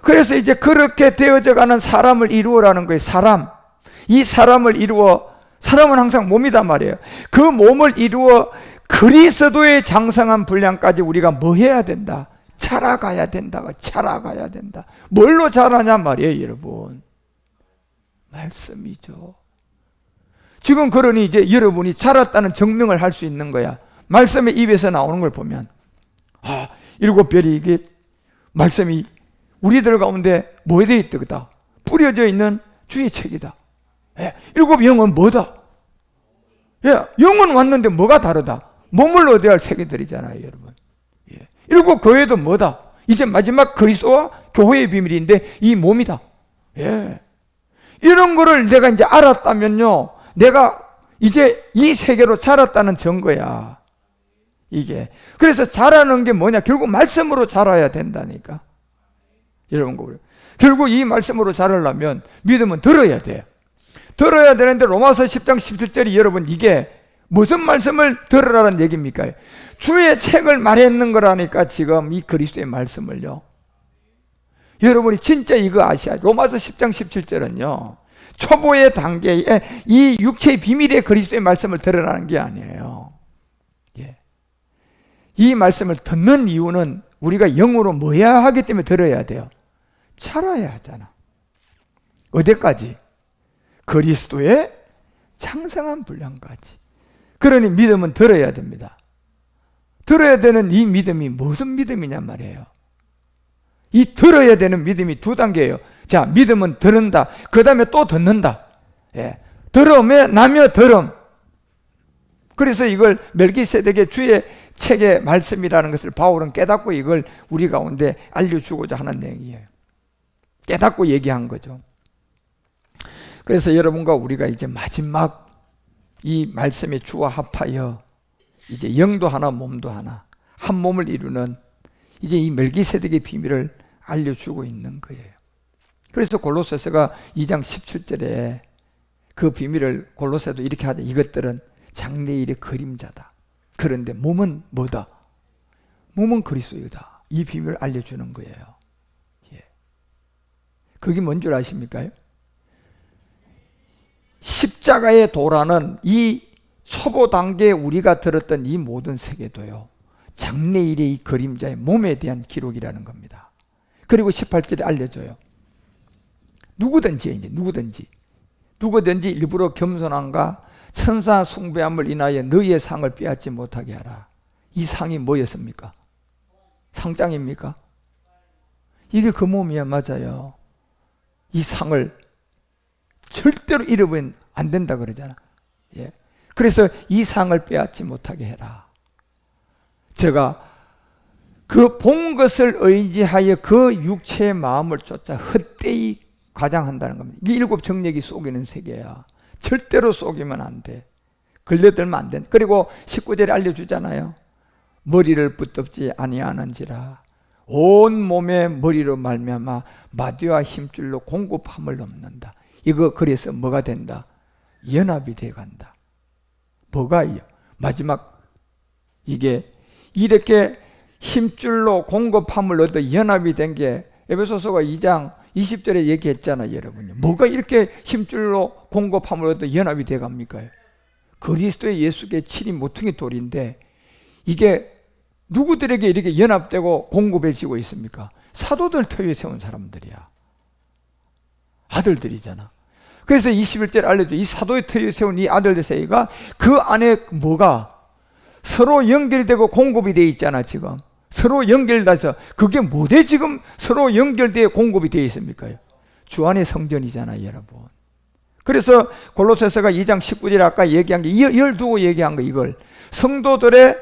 그래서 이제 그렇게 되어져 가는 사람을 이루어라는 거예요. 사람. 이 사람을 이루어, 사람은 항상 몸이단 말이에요. 그 몸을 이루어 그리스도의 장성한 분량까지 우리가 뭐 해야 된다? 자라가야 된다. 자라가야 된다. 뭘로 자라냐 말이에요, 여러분. 말씀이죠. 지금 그러니 이제 여러분이 자랐다는 증명을 할 수 있는 거야. 말씀의 입에서 나오는 걸 보면, 아, 일곱 별이 이게 말씀이 우리들 가운데 뭐에 되어 있다? 뿌려져 있는 주의 책이다. 예, 일곱 영은 뭐다? 예, 영은 왔는데 뭐가 다르다? 몸을 얻어야 할 세계들이잖아요, 여러분. 예, 일곱 교회도 뭐다? 이제 마지막 그리스도와 교회의 비밀인데 이 몸이다. 예, 이런 거를 내가 이제 알았다면요, 내가 이제 이 세계로 자랐다는 증거야. 이게. 그래서 자라는 게 뭐냐? 결국 말씀으로 자라야 된다니까. 여러분, 결국 이 말씀으로 자라려면 믿음은 들어야 돼요. 들어야 되는데 로마서 10장 17절이 여러분 이게 무슨 말씀을 들으라는 얘기입니까? 주의 책을 말했는 거라니까. 지금 이 그리스도의 말씀을요. 여러분이 진짜 이거 아셔야. 로마서 10장 17절은요, 초보의 단계에 이 육체의 비밀의 그리스도의 말씀을 들으라는 게 아니에요. 예. 이 말씀을 듣는 이유는 우리가 영으로 뭐 해야 하기 때문에 들어야 돼요. 자라야 하잖아. 어디까지? 그리스도의 창성한 분량까지. 그러니 믿음은 들어야 됩니다. 들어야 되는 이 믿음이 무슨 믿음이냔 말이에요. 이 들어야 되는 믿음이 두 단계예요. 자, 믿음은 들은다. 그 다음에 또 듣는다. 예. 들음에 나며 들음. 그래서 이걸 멜기세덱의 주의 책의 말씀이라는 것을 바울은 깨닫고 이걸 우리 가운데 알려주고자 하는 내용이에요. 깨닫고 얘기한 거죠. 그래서 여러분과 우리가 이제 마지막 이 말씀의 주와 합하여 이제 영도 하나 몸도 하나 한 몸을 이루는 이제 이 멜기세덱의 비밀을 알려주고 있는 거예요. 그래서 골로새서가 2장 17절에 그 비밀을 골로새도 이렇게 하죠. 이것들은 장래일의 그림자다. 그런데 몸은 뭐다? 몸은 그리스도이다. 이 비밀을 알려주는 거예요. 예. 그게 뭔 줄 아십니까? 십자가의 도라는 이 초보 단계에 우리가 들었던 이 모든 세계도요, 장래일의 이 그림자의 몸에 대한 기록이라는 겁니다. 그리고 18절에 알려줘요. 누구든지 일부러 겸손함과 천사 숭배함을 인하여 너희의 상을 빼앗지 못하게 하라. 이 상이 뭐였습니까? 상장입니까? 이게 그 몸이야. 맞아요. 이 상을 절대로 잃어버리면 안 된다 그러잖아. 예. 그래서 이 상을 빼앗지 못하게 해라. 제가 그 본 것을 의지하여 그 육체의 마음을 쫓아 헛되이 과장한다는 겁니다. 이게 일곱 정력이 속이는 세계야. 절대로 속이면 안 돼. 걸려들면 안 돼. 그리고 19절에 알려주잖아요. 머리를 붙잡지 아니하는지라 온 몸의 머리로 말미암아 마디와 힘줄로 공급함을 넘는다. 이거 그래서 뭐가 된다? 연합이 돼 간다. 뭐가요? 마지막 이게 이렇게 힘줄로 공급함을 얻어 연합이 된 게 에베소서가 2장 20절에 얘기했잖아요, 여러분요. 뭐가 이렇게 힘줄로 공급함을 얻어 연합이 돼 갑니까? 그리스도의 예수의 칠이 모퉁이 돌인데 이게 누구들에게 이렇게 연합되고 공급해지고 있습니까? 사도들 터위에 세운 사람들이야. 아들들이잖아. 그래서 21절 알려줘. 이 사도의 터위에 세운 이 아들들 사이가 그 안에 뭐가 서로 연결되고 공급이 돼 있잖아. 지금 서로 연결돼서 그게 뭐대 지금 서로 연결되어 공급이 되어 있습니까? 주 안의 성전이잖아요, 여러분. 그래서 골로새서가 2장 19절에 아까 얘기한 게 이걸 두고 얘기한 거, 이걸 성도들의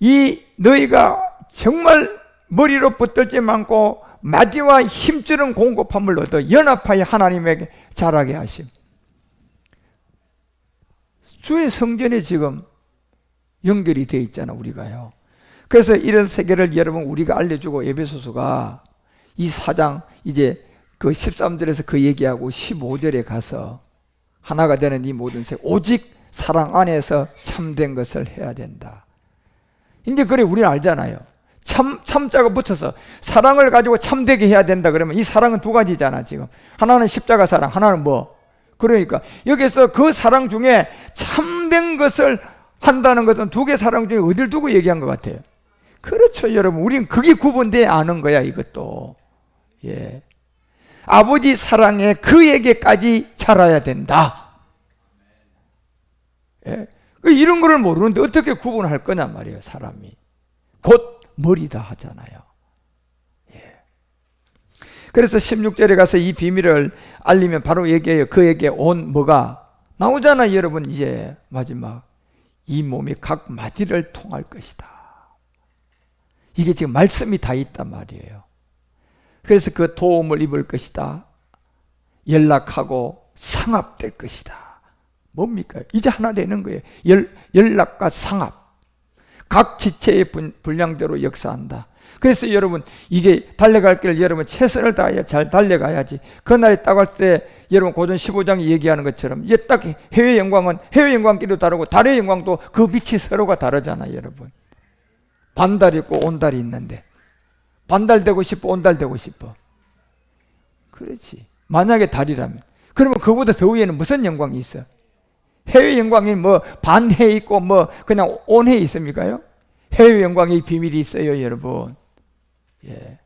이 너희가 정말 머리로 붙들지 않고 마디와 힘줄은 공급함을 얻어 연합하여 하나님에게 자라게 하심. 주의 성전에 지금 연결이 되어 있잖아, 우리가요. 그래서 이런 세계를 여러분 우리가 알려주고 에베소서가 이 4장 이제 그 13절에서 그 얘기하고 15절에 가서 하나가 되는 이 모든 세계, 오직 사랑 안에서 참된 것을 해야 된다. 이제 그래 우리는 알잖아요. 참자가 붙어서 사랑을 가지고 참되게 해야 된다 그러면 이 사랑은 두 가지잖아 지금. 하나는 십자가 사랑, 하나는 뭐? 그러니까 여기서 그 사랑 중에 참된 것을 한다는 것은 두 개 사랑 중에 어딜 두고 얘기한 것 같아요? 그렇죠 여러분. 우린 그게 구분돼야 아는 거야 이것도. 예. 아버지 사랑에 그에게까지 자라야 된다. 예. 이런 거를 모르는데 어떻게 구분할 거냐 말이에요 사람이. 곧 머리다 하잖아요. 예. 그래서 16절에 가서 이 비밀을 알리면 바로 얘기해요. 그에게 온 뭐가 나오잖아요 여러분. 이제 마지막 이 몸이 각 마디를 통할 것이다. 이게 지금 말씀이 다 있단 말이에요. 그래서 그 도움을 입을 것이다. 연락하고 상합될 것이다. 뭡니까? 이제 하나 되는 거예요. 연락과 상합. 각 지체의 분량대로 역사한다. 그래서 여러분 이게 달려갈 길을 여러분 최선을 다해 잘 달려가야지. 그날이 딱 올 때 여러분 고전 15장이 얘기하는 것처럼 이제 딱 해외 영광은 해외 영광끼리도 다르고 달의 영광도 그 빛이 서로가 다르잖아요 여러분. 반달 있고 온달이 있는데 반달 되고 싶어 온달 되고 싶어. 그렇지. 만약에 달이라면 그러면 그보다 더 위에는 무슨 영광이 있어? 해외 영광이 뭐 반해 있고 뭐 그냥 온해 있습니까요? 해외 영광의 비밀이 있어요 여러분. 예.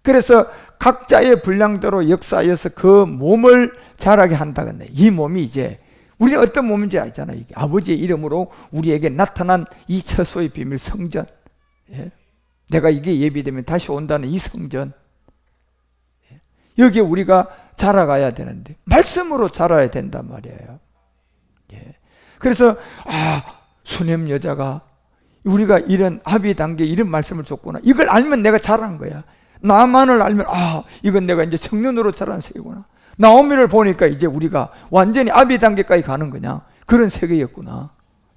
그래서 각자의 분량대로 역사하여서 그 몸을 자라게 한다겠네. 이 몸이 이제 우리는 어떤 몸인지 알잖아요. 이게 아버지의 이름으로 우리에게 나타난 이 처소의 비밀 성전. 예. 내가 이게 예비되면 다시 온다는 이 성전. 예. 여기에 우리가 자라가야 되는데 말씀으로 자라야 된단 말이에요. 예. 그래서 수냄 여자가 우리가 이런 아비 단계 이런 말씀을 줬구나. 이걸 알면 내가 자란 거야. 나만을 알면 이건 내가 이제 청년으로 자란 세계구나. 나오미를 보니까 이제 우리가 완전히 아비 단계까지 가는 거냐. 그런 세계였구나.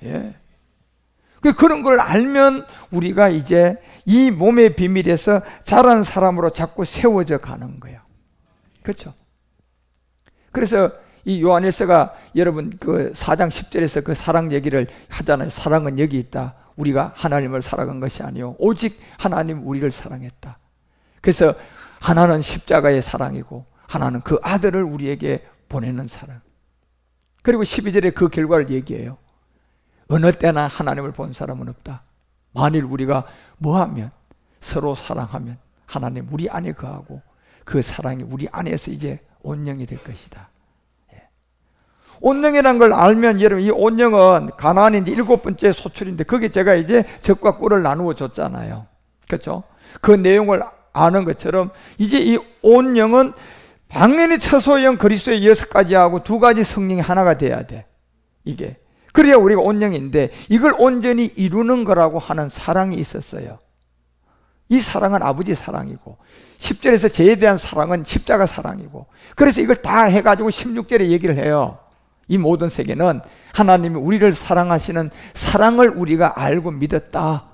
예. 그런 걸 알면 우리가 이제 이 몸의 비밀에서 자란 사람으로 자꾸 세워져 가는 거예요. 그렇죠? 그래서 이 요한일서가 여러분 그 4장 10절에서 그 사랑 얘기를 하잖아요. 사랑은 여기 있다. 우리가 하나님을 사랑한 것이 아니요 오직 하나님 우리를 사랑했다. 그래서 하나는 십자가의 사랑이고 하나는 그 아들을 우리에게 보내는 사랑. 그리고 12절에 그 결과를 얘기해요. 어느 때나 하나님을 본 사람은 없다. 만일 우리가 뭐하면 서로 사랑하면 하나님 우리 안에 거하고 그 사랑이 우리 안에서 이제 온영이 될 것이다. 온영이라는 걸 알면 여러분 이 온영은 가나안의 이제 7번째 소출인데 거기 제가 이제 젖과 꿀을 나누어 줬잖아요. 그렇죠? 그 내용을 아는 것처럼 이제 이 온영은 당연히 처소형 그리스도의 6가지하고 2가지 성령이 하나가 돼야 돼. 이게 그래야 우리가 온영인데 이걸 온전히 이루는 거라고 하는 사랑이 있었어요. 이 사랑은 아버지 사랑이고 10절에서 죄에 대한 사랑은 십자가 사랑이고 그래서 이걸 다 해가지고 16절에 얘기를 해요. 이 모든 세계는 하나님이 우리를 사랑하시는 사랑을 우리가 알고 믿었다.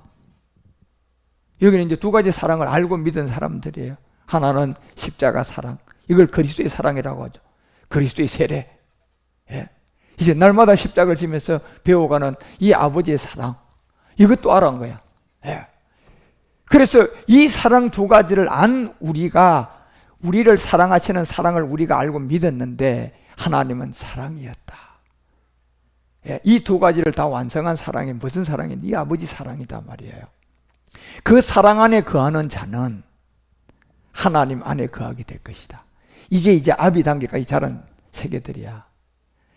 여기는 이제 2가지 사랑을 알고 믿은 사람들이에요. 하나는 십자가 사랑, 이걸 그리스도의 사랑이라고 하죠. 그리스도의 세례. 예. 이제 날마다 십자가를 지면서 배워가는 이 아버지의 사랑, 이것도 알아온 거야. 예. 그래서 이 사랑 2가지를 안 우리가 우리를 사랑하시는 사랑을 우리가 알고 믿었는데 하나님은 사랑이었다. 예, 이 2가지를 다 완성한 사랑이 무슨 사랑이냐? 이 아버지 사랑이다 말이에요. 그 사랑 안에 거하는 자는 하나님 안에 거하게 될 것이다. 이게 이제 아비 단계까지 자란 세계들이야.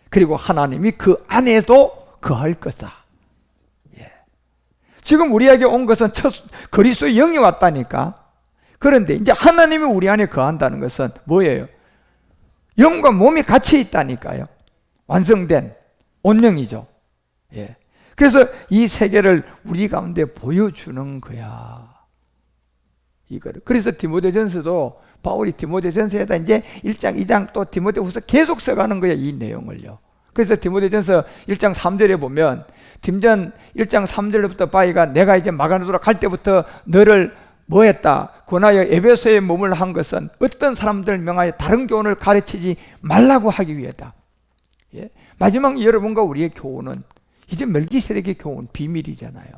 그리고 하나님이 그 안에도 거할 것이다. 예. 지금 우리에게 온 것은 그리스도의 영이 왔다니까. 그런데 이제 하나님이 우리 안에 거한다는 것은 뭐예요? 영과 몸이 같이 있다니까요. 완성된 온영이죠. 예. 그래서 이 세계를 우리 가운데 보여주는 거야. 이거를. 그래서 디모데전서도 바울이 디모데전서에다 이제 1장, 2장 또 디모데후서 계속 써가는 거야, 이 내용을요. 그래서 디모데전서 1장 3절에 보면 뒷전 1장 3절부터 바이가 내가 이제 마가노도로 갈 때부터 너를 뭐 했다? 권하여 에베소에 몸을 한 것은 어떤 사람들 명하여 다른 교훈을 가르치지 말라고 하기 위해다. 예? 마지막 여러분과 우리의 교훈은 이제 멜기세덱의 교훈 비밀이잖아요.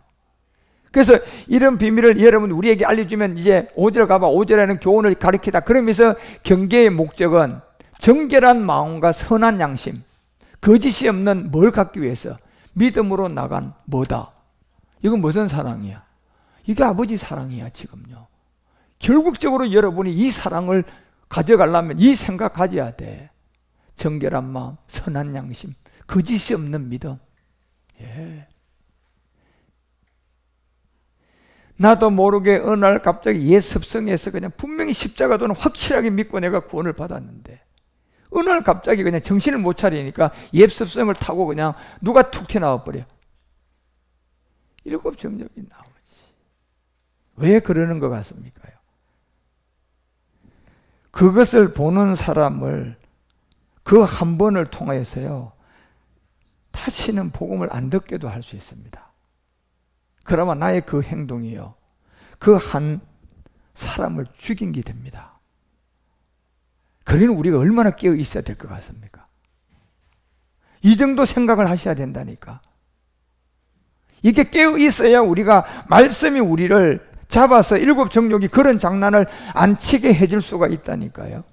그래서 이런 비밀을 여러분 우리에게 알려주면 이제 5절 가봐. 5절에는 교훈을 가리키다. 그러면서 경계의 목적은 정결한 마음과 선한 양심, 거짓이 없는 뭘 갖기 위해서? 믿음으로 나간 뭐다? 이건 무슨 사랑이야? 이게 아버지 사랑이야 지금요. 결국적으로 여러분이 이 사랑을 가져가려면 이 생각 가져야 돼. 정결한 마음, 선한 양심, 거짓이 없는 믿음. 예. 나도 모르게 어느 날 갑자기 옛 습성에서 그냥 분명히 십자가도는 확실하게 믿고 내가 구원을 받았는데 어느 날 갑자기 그냥 정신을 못 차리니까 옛 습성을 타고 그냥 누가 툭 튀어나와 버려. 7 정령이 나오지. 왜 그러는 것 같습니까? 그것을 보는 사람을 그 한 번을 통해서요 다시는 복음을 안 듣게도 할 수 있습니다. 그러면 나의 그 행동이요 그 한 사람을 죽인 게 됩니다. 그러니 우리가 얼마나 깨어 있어야 될 것 같습니까? 이 정도 생각을 하셔야 된다니까. 이게 깨어 있어야 우리가 말씀이 우리를 잡아서 7 정욕이 그런 장난을 안 치게 해줄 수가 있다니까요.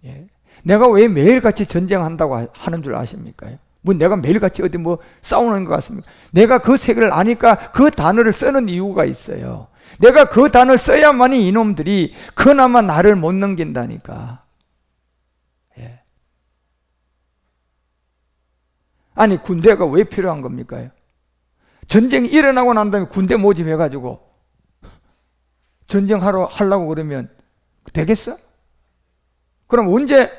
예. 내가 왜 매일같이 전쟁한다고 하는 줄 아십니까? 뭐 내가 매일같이 어디 뭐 싸우는 것 같습니까? 내가 그 세계를 아니까 그 단어를 쓰는 이유가 있어요. 내가 그 단어를 써야만이 이놈들이 그나마 나를 못 넘긴다니까. 예. 아니 군대가 왜 필요한 겁니까? 전쟁이 일어나고 난 다음에 군대 모집해가지고 하려고 그러면 되겠어? 그럼 언제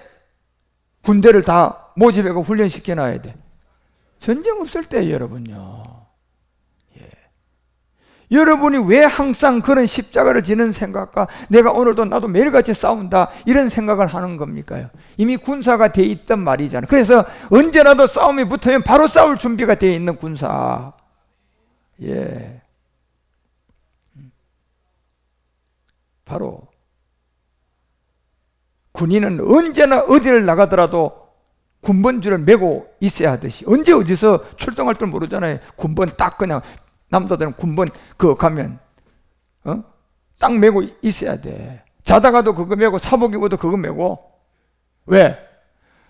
군대를 다 모집하고 훈련시켜놔야 돼? 전쟁 없을 때 여러분요. 예. 여러분이 왜 항상 그런 십자가를 지는 생각과 내가 오늘도 나도 매일같이 싸운다 이런 생각을 하는 겁니까? 이미 군사가 돼 있단 말이잖아요. 그래서 언제라도 싸움이 붙으면 바로 싸울 준비가 돼 있는 군사. 예. 바로 군인은 언제나 어디를 나가더라도 군번줄을 메고 있어야 하듯이 언제 어디서 출동할 줄 모르잖아요. 군번 딱 그냥 남자들은 군번 그거 가면 딱 메고 있어야 돼. 자다가도 그거 메고 사복 입어도 그거 메고. 왜?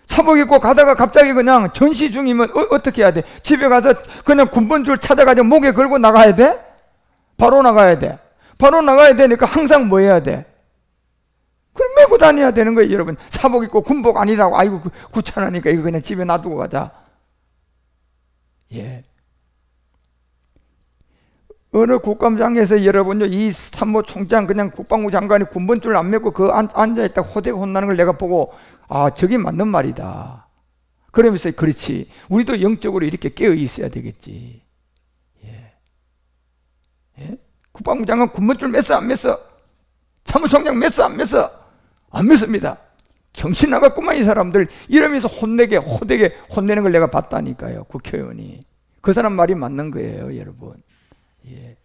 사복 입고 가다가 갑자기 그냥 전시 중이면 어떻게 해야 돼? 집에 가서 그냥 군번줄 찾아가지고 목에 걸고 나가야 돼? 바로 나가야 돼. 바로 나가야 되니까 항상 뭐 해야 돼? 그럼 메고 다녀야 되는 거예요, 여러분. 사복 입고 군복 아니라고 아이고 귀찮으니까 이거 그냥 집에 놔두고 가자. 예. 어느 국감장에서 여러분요 이参谋총장 그냥 국방부 장관이 군번줄 안 메고 그 앉아있다 호되게 혼나는 걸 내가 보고 아 저게 맞는 말이다. 그러면서 그렇지 우리도 영적으로 이렇게 깨어 있어야 되겠지. 예. 예? 국방부 장관 군번줄 맸어 안 맸어? 참모총장 맸어 안 맸어? 안 맸습니다. 정신 나갔구만 이 사람들 이러면서 혼내게 호되게 혼내는 걸 내가 봤다니까요. 국회의원이. 그 사람 말이 맞는 거예요 여러분. 예.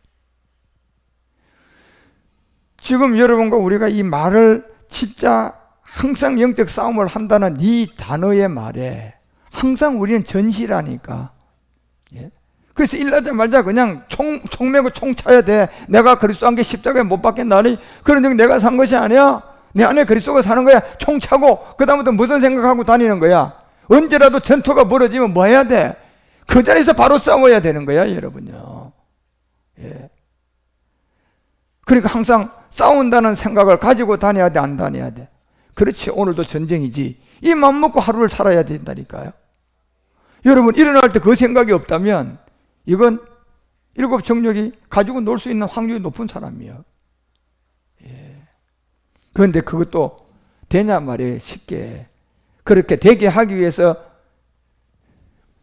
지금 여러분과 우리가 이 말을 진짜 항상 영적 싸움을 한다는 이 단어의 말에 항상 우리는 전시라니까. 예. 그래서 일나자마자 그냥 총 메고 총 차야 돼. 내가 그리스도 안게 십자가에 못 박겠나니 그런 적 내가 산 것이 아니야. 내 안에 그리스도가 사는 거야. 총 차고 그 다음부터 무슨 생각하고 다니는 거야. 언제라도 전투가 벌어지면 뭐 해야 돼? 그 자리에서 바로 싸워야 되는 거야 여러분요. 예. 그러니까 항상 싸운다는 생각을 가지고 다녀야 돼, 안 다녀야 돼? 그렇지, 오늘도 전쟁이지. 이 맘 먹고 하루를 살아야 된다니까요. 여러분, 일어날 때 그 생각이 없다면 이건 7 정력이 가지고 놀 수 있는 확률이 높은 사람이에요. 예. 그런데 그것도 되냐 말이에요, 쉽게. 그렇게 되게 하기 위해서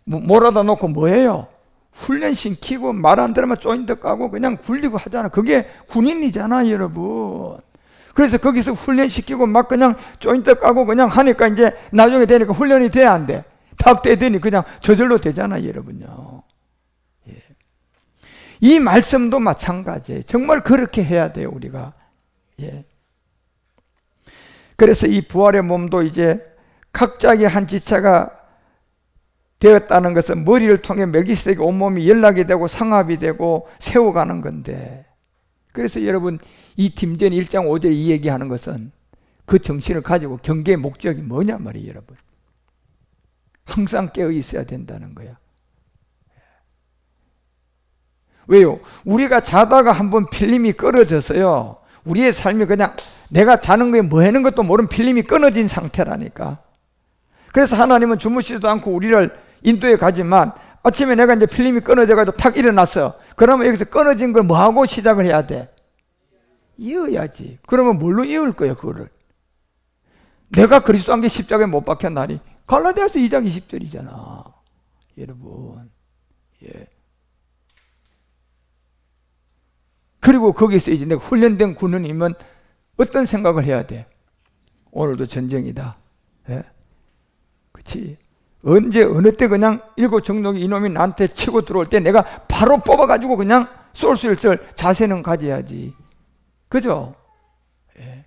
몰아다 놓고 뭐해요? 훈련시키고 말 안 들으면 쪼인듯 까고 그냥 굴리고 하잖아. 그게 군인이잖아 여러분. 그래서 거기서 훈련시키고 막 그냥 쪼인듯 까고 그냥 하니까 이제 나중에 되니까 훈련이 돼 안 돼? 탁 되더니 그냥 저절로 되잖아 여러분요. 예. 이 말씀도 마찬가지예요. 정말 그렇게 해야 돼요 우리가. 예. 그래서 이 부활의 몸도 이제 각자의 한 지체가 되었다는 것은 머리를 통해 멜기세덱의 온몸이 연락이 되고 상합이 되고 세워가는 건데, 그래서 여러분 이 팀전 1장 5절에 이 얘기하는 것은 그 정신을 가지고 경계의 목적이 뭐냐 말이에요. 여러분 항상 깨어 있어야 된다는 거야. 왜요? 우리가 자다가 한번 필름이 끊어졌어요. 우리의 삶이 그냥 내가 자는 거에 뭐 하는 것도 모르는 필름이 끊어진 상태라니까. 그래서 하나님은 주무시지도 않고 우리를 인도에 가지만 아침에 내가 이제 필름이 끊어져가지고 탁 일어났어. 그러면 여기서 끊어진 걸 뭐하고 시작을 해야 돼? 이어야지. 그러면 뭘로 이을 거야 그거를? 내가 그리스도 안개 십자가에 못 박혔나니? 갈라디아서 2장 20절이잖아 여러분. 예. 그리고 거기서 이제 내가 훈련된 군인이면 어떤 생각을 해야 돼? 오늘도 전쟁이다. 예? 그렇지? 언제 어느 때 그냥 일곱 정독이 이놈이 나한테 치고 들어올 때 내가 바로 뽑아가지고 그냥 쏠 수 있을 자세는 가져야지. 그죠? 예.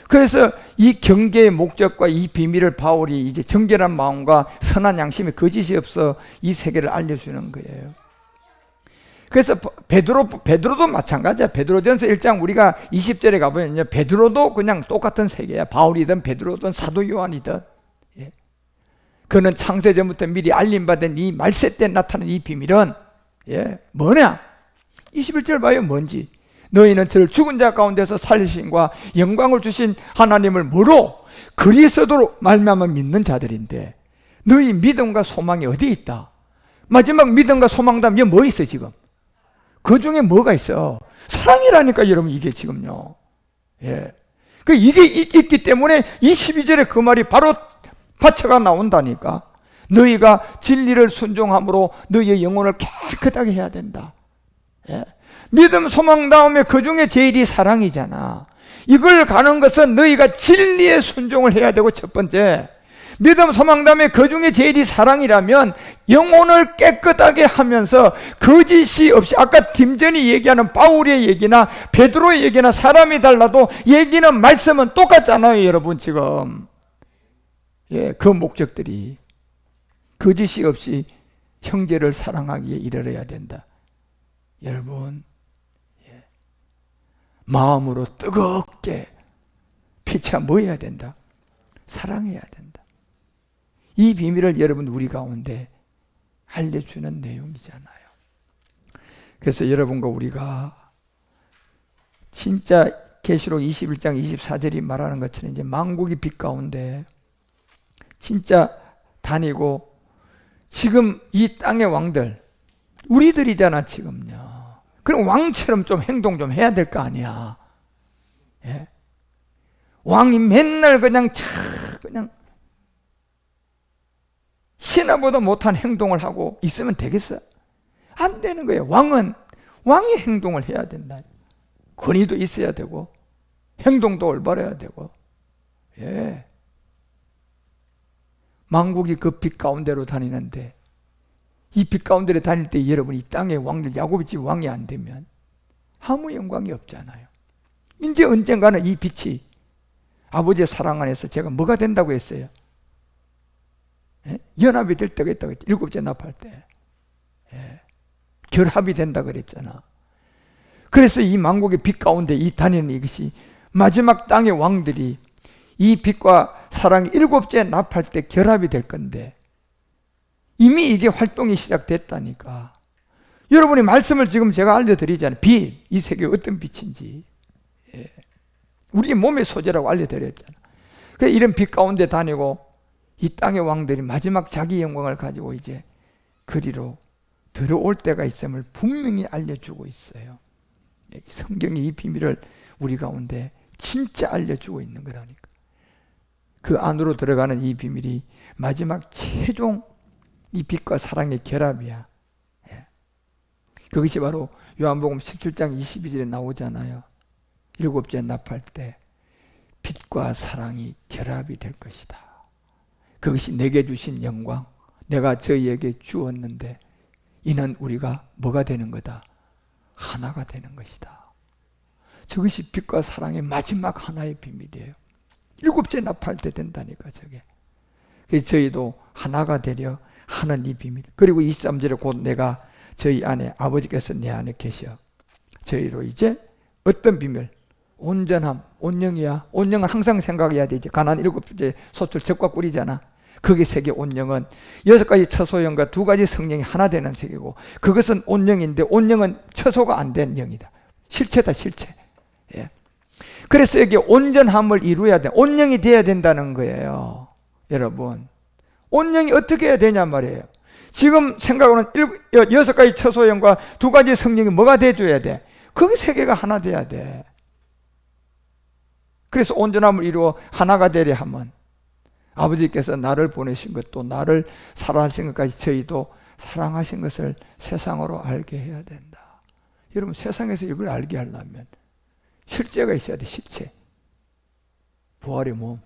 그래서 이 경계의 목적과 이 비밀을 바울이 이제 정결한 마음과 선한 양심에 거짓이 없어 이 세계를 알려주는 거예요. 그래서 베드로도 마찬가지야. 베드로전서 1장 우리가 20절에 가보면 베드로도 그냥 똑같은 세계야. 바울이든 베드로든 사도 요한이든. 예. 그는 창세전부터 미리 알림받은 이 말세 때 나타난 이 비밀은 뭐냐? 21절 봐요. 뭔지. 너희는 저를 죽은 자 가운데서 살리신과 영광을 주신 하나님을 뭐로? 그리스도로 말미암아 믿는 자들인데 너희 믿음과 소망이 어디 있다? 마지막 믿음과 소망 다음에 뭐 있어 지금? 그 중에 뭐가 있어? 사랑이라니까 여러분 이게 지금요. 예. 이게 있기 때문에 이 12절에 그 말이 바로 받쳐가 나온다니까. 너희가 진리를 순종함으로 너희의 영혼을 깨끗하게 해야 된다. 예. 믿음, 소망 다음에 그 중에 제일이 사랑이잖아. 이걸 가는 것은 너희가 진리에 순종을 해야 되고 첫 번째. 믿음, 소망 다음에 그 중에 제일이 사랑이라면 영혼을 깨끗하게 하면서 거짓이 없이 아까 팀전이 얘기하는 바울의 얘기나 베드로의 얘기나 사람이 달라도 얘기는 말씀은 똑같잖아요 여러분 지금. 예, 그 목적들이 거짓이 없이 형제를 사랑하기에 이르러야 된다. 여러분 마음으로 뜨겁게 피차 뭐 해야 된다? 사랑해야 된다. 이 비밀을 여러분 우리 가운데 알려주는 내용이잖아요. 그래서 여러분과 우리가 진짜 계시록 21장 24절이 말하는 것처럼 이제 만국이 빛 가운데 진짜 다니고 지금 이 땅의 왕들 우리들이잖아 지금요. 그럼 왕처럼 좀 행동 좀 해야 될 거 아니야. 예? 왕이 맨날 그냥 신하보다 못한 행동을 하고 있으면 되겠어? 안 되는 거예요. 왕은 왕의 행동을 해야 된다. 권위도 있어야 되고 행동도 올바라야 되고. 예. 만국이 그 빛 가운데로 다니는데 이 빛 가운데로 다닐 때 여러분 이 땅의 왕들 야곱의 집 왕이 안 되면 아무 영광이 없잖아요. 이제 언젠가는 이 빛이 아버지의 사랑 안에서 제가 뭐가 된다고 했어요? 예? 연합이 될 때가 있다고 했죠. 일곱째 납할 때. 예. 결합이 된다 그랬잖아. 그래서 이 만국의 빛 가운데 이 다니는 이것이 마지막 땅의 왕들이 이 빛과 사랑이 일곱째 납할 때 결합이 될 건데 이미 이게 활동이 시작됐다니까. 여러분이 말씀을 지금 제가 알려드리잖아요. 빛, 이 세계가 어떤 빛인지. 예. 우리 몸의 소재라고 알려드렸잖아. 그래서 이런 빛 가운데 다니고 이 땅의 왕들이 마지막 자기 영광을 가지고 이제 그리로 들어올 때가 있음을 분명히 알려주고 있어요. 성경이 이 비밀을 우리 가운데 진짜 알려주고 있는 거라니까. 그 안으로 들어가는 이 비밀이 마지막 최종 이 빛과 사랑의 결합이야. 예. 그것이 바로 요한복음 17장 22절에 나오잖아요. 일곱째 납할 때 빛과 사랑이 결합이 될 것이다. 그것이 내게 주신 영광, 내가 저희에게 주었는데 이는 우리가 뭐가 되는 거다? 하나가 되는 것이다. 저것이 빛과 사랑의 마지막 하나의 비밀이에요. 일곱째 납할 때 된다니까 저게. 그래서 저희도 하나가 되려 하는 이 비밀. 그리고 23절에 곧 내가 저희 안에, 아버지께서 내 안에 계셔 저희로 이제 어떤 비밀? 온전함, 온영이야. 온영은 항상 생각해야 되지. 가나안 7째 소출 적과 꿀이잖아. 거기 세계 온영은 6가지 처소형과 2가지 성령이 하나 되는 세계고, 그것은 온영인데 온영은 처소가 안 된 영이다. 실체다, 실체. 예. 그래서 여기 온전함을 이루어야 돼. 온영이 돼야 된다는 거예요. 여러분, 온영이 어떻게 해야 되냐 말이에요. 지금 생각으로는 6가지 처소형과 2가지 성령이 뭐가 돼줘야 돼? 거기 세계가 하나 돼야 돼. 그래서 온전함을 이루어 하나가 되려 하면 아버지께서 나를 보내신 것도, 나를 사랑하신 것까지 저희도 사랑하신 것을 세상으로 알게 해야 된다. 여러분, 세상에서 이걸 알게 하려면 실제가 있어야 돼. 실체. 부활의 몸.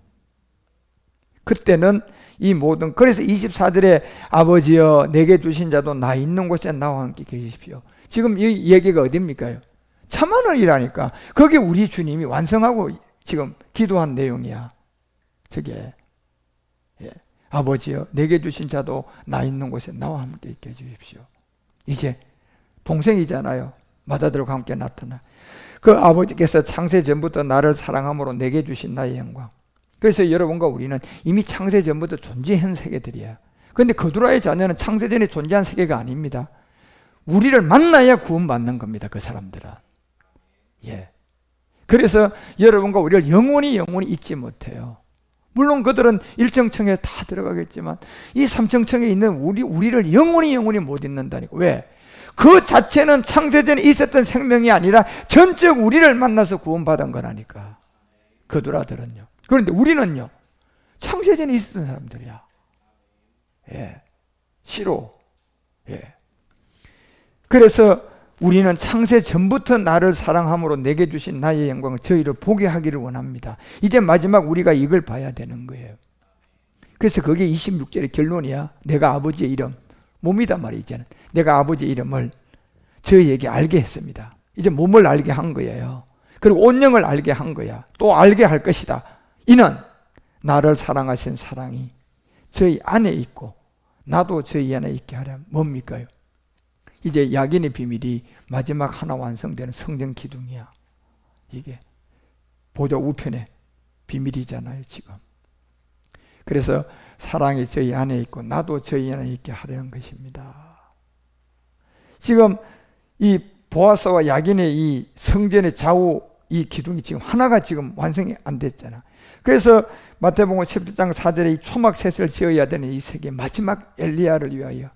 그때는 이 모든, 그래서 24절에 아버지여 내게 주신 자도 나 있는 곳에 나와 함께 계십시오. 지금 이 얘기가 어딥니까요? 참하늘이라니까. 그게 우리 주님이 완성하고 지금 기도한 내용이야. 저게. 예. 아버지여 내게 주신 자도 나 있는 곳에 나와 함께 있게 해주십시오. 이제 동생이잖아요. 맏아들과 함께 나타나. 그 아버지께서 창세 전부터 나를 사랑함으로 내게 주신 나의 영광. 그래서 여러분과 우리는 이미 창세 전부터 존재한 세계들이야. 그런데 거두라의 자녀는 창세 전에 존재한 세계가 아닙니다. 우리를 만나야 구원받는 겁니다. 그 사람들은. 예. 그래서 여러분과 우리를 영원히 잊지 못해요. 물론 그들은 1정청에 다 들어가겠지만 이 3정청에 있는 우리를 영원히 못 잊는다니까. 왜? 그 자체는 창세전에 있었던 생명이 아니라 전적 우리를 만나서 구원받은 거라니까. 그들아들은요. 그런데 우리는요, 창세전에 있었던 사람들이야. 예. 시로. 예. 그래서 우리는 창세 전부터 나를 사랑함으로 내게 주신 나의 영광을 저희를 보게 하기를 원합니다. 이제 마지막 우리가 이걸 봐야 되는 거예요. 그래서 그게 26절의 결론이야. 내가 아버지의 이름, 몸이단 말이야. 이제는 내가 아버지의 이름을 저희에게 알게 했습니다. 이제 몸을 알게 한 거예요. 그리고 온영을 알게 한 거야. 또 알게 할 것이다. 이는 나를 사랑하신 사랑이 저희 안에 있고 나도 저희 안에 있게 하려면 뭡니까요? 이제 약인의 비밀이 마지막 하나 완성되는 성전 기둥이야. 이게 보좌 우편의 비밀이잖아요, 지금. 그래서 사랑이 저희 안에 있고 나도 저희 안에 있게 하려는 것입니다. 지금 이 보아스와 약인의 이 성전의 좌우 이 기둥이 지금 하나가 지금 완성이 안 됐잖아. 그래서 마태복음 17장 4절에 이 초막셋을 지어야 되는 이 세계 마지막 엘리야를 위하여.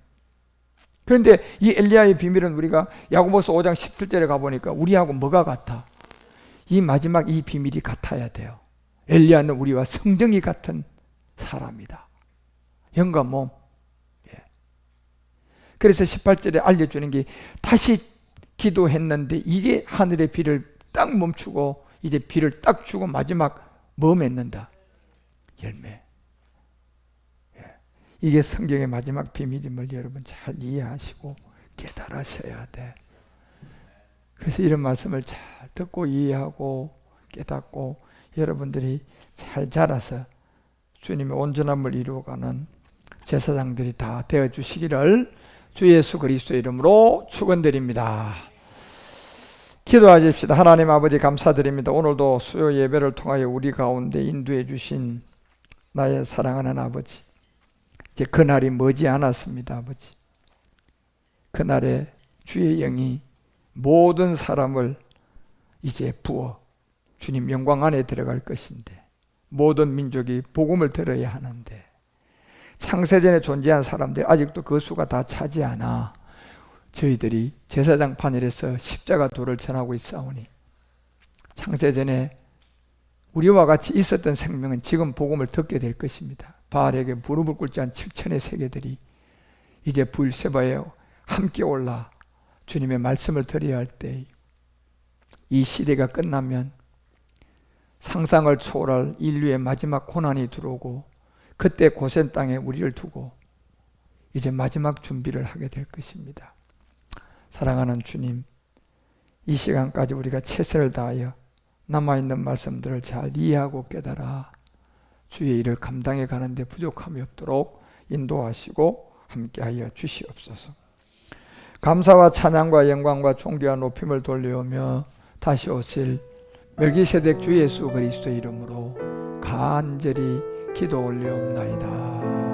그런데 이 엘리야의 비밀은 우리가 야고보서 5장 17절에 가보니까 우리하고 뭐가 같아? 이 마지막 이 비밀이 같아야 돼요. 엘리야는 우리와 성정이 같은 사람이다. 영과 몸. 예. 그래서 18절에 알려주는 게 다시 기도했는데 이게 하늘의 비를 딱 멈추고 이제 비를 딱 주고 마지막 뭐 맺는다? 열매. 이게 성경의 마지막 비밀임을 여러분 잘 이해하시고 깨달으셔야 돼. 그래서 이런 말씀을 잘 듣고 이해하고 깨닫고 여러분들이 잘 자라서 주님의 온전함을 이루어가는 제사장들이 다 되어주시기를 주 예수 그리스도의 이름으로 축원드립니다. 기도하십시다. 하나님 아버지 감사드립니다. 오늘도 수요 예배를 통하여 우리 가운데 인도해 주신 나의 사랑하는 아버지, 이제 그날이 머지 않았습니다. 아버지, 그날에 주의 영이 모든 사람을 이제 부어 주님 영광 안에 들어갈 것인데 모든 민족이 복음을 들어야 하는데 창세전에 존재한 사람들 아직도 그 수가 다 차지 않아 저희들이 제사장 판일에서 십자가 도를 전하고 있사오니 창세전에 우리와 같이 있었던 생명은 지금 복음을 듣게 될 것입니다. 바알에게 무릎을 꿇지 않은 7천의 세계들이 이제 부엘세바에 함께 올라 주님의 말씀을 드려야 할 때 이 시대가 끝나면 상상을 초월할 인류의 마지막 고난이 들어오고 그때 고센 땅에 우리를 두고 이제 마지막 준비를 하게 될 것입니다. 사랑하는 주님, 이 시간까지 우리가 최선을 다하여 남아있는 말씀들을 잘 이해하고 깨달아 주의 일을 감당해 가는데 부족함이 없도록 인도하시고 함께하여 주시옵소서. 감사와 찬양과 영광과 존귀와 높임을 돌려오며 다시 오실 멜기세덱 주 예수 그리스도의 이름으로 간절히 기도 올리옵나이다.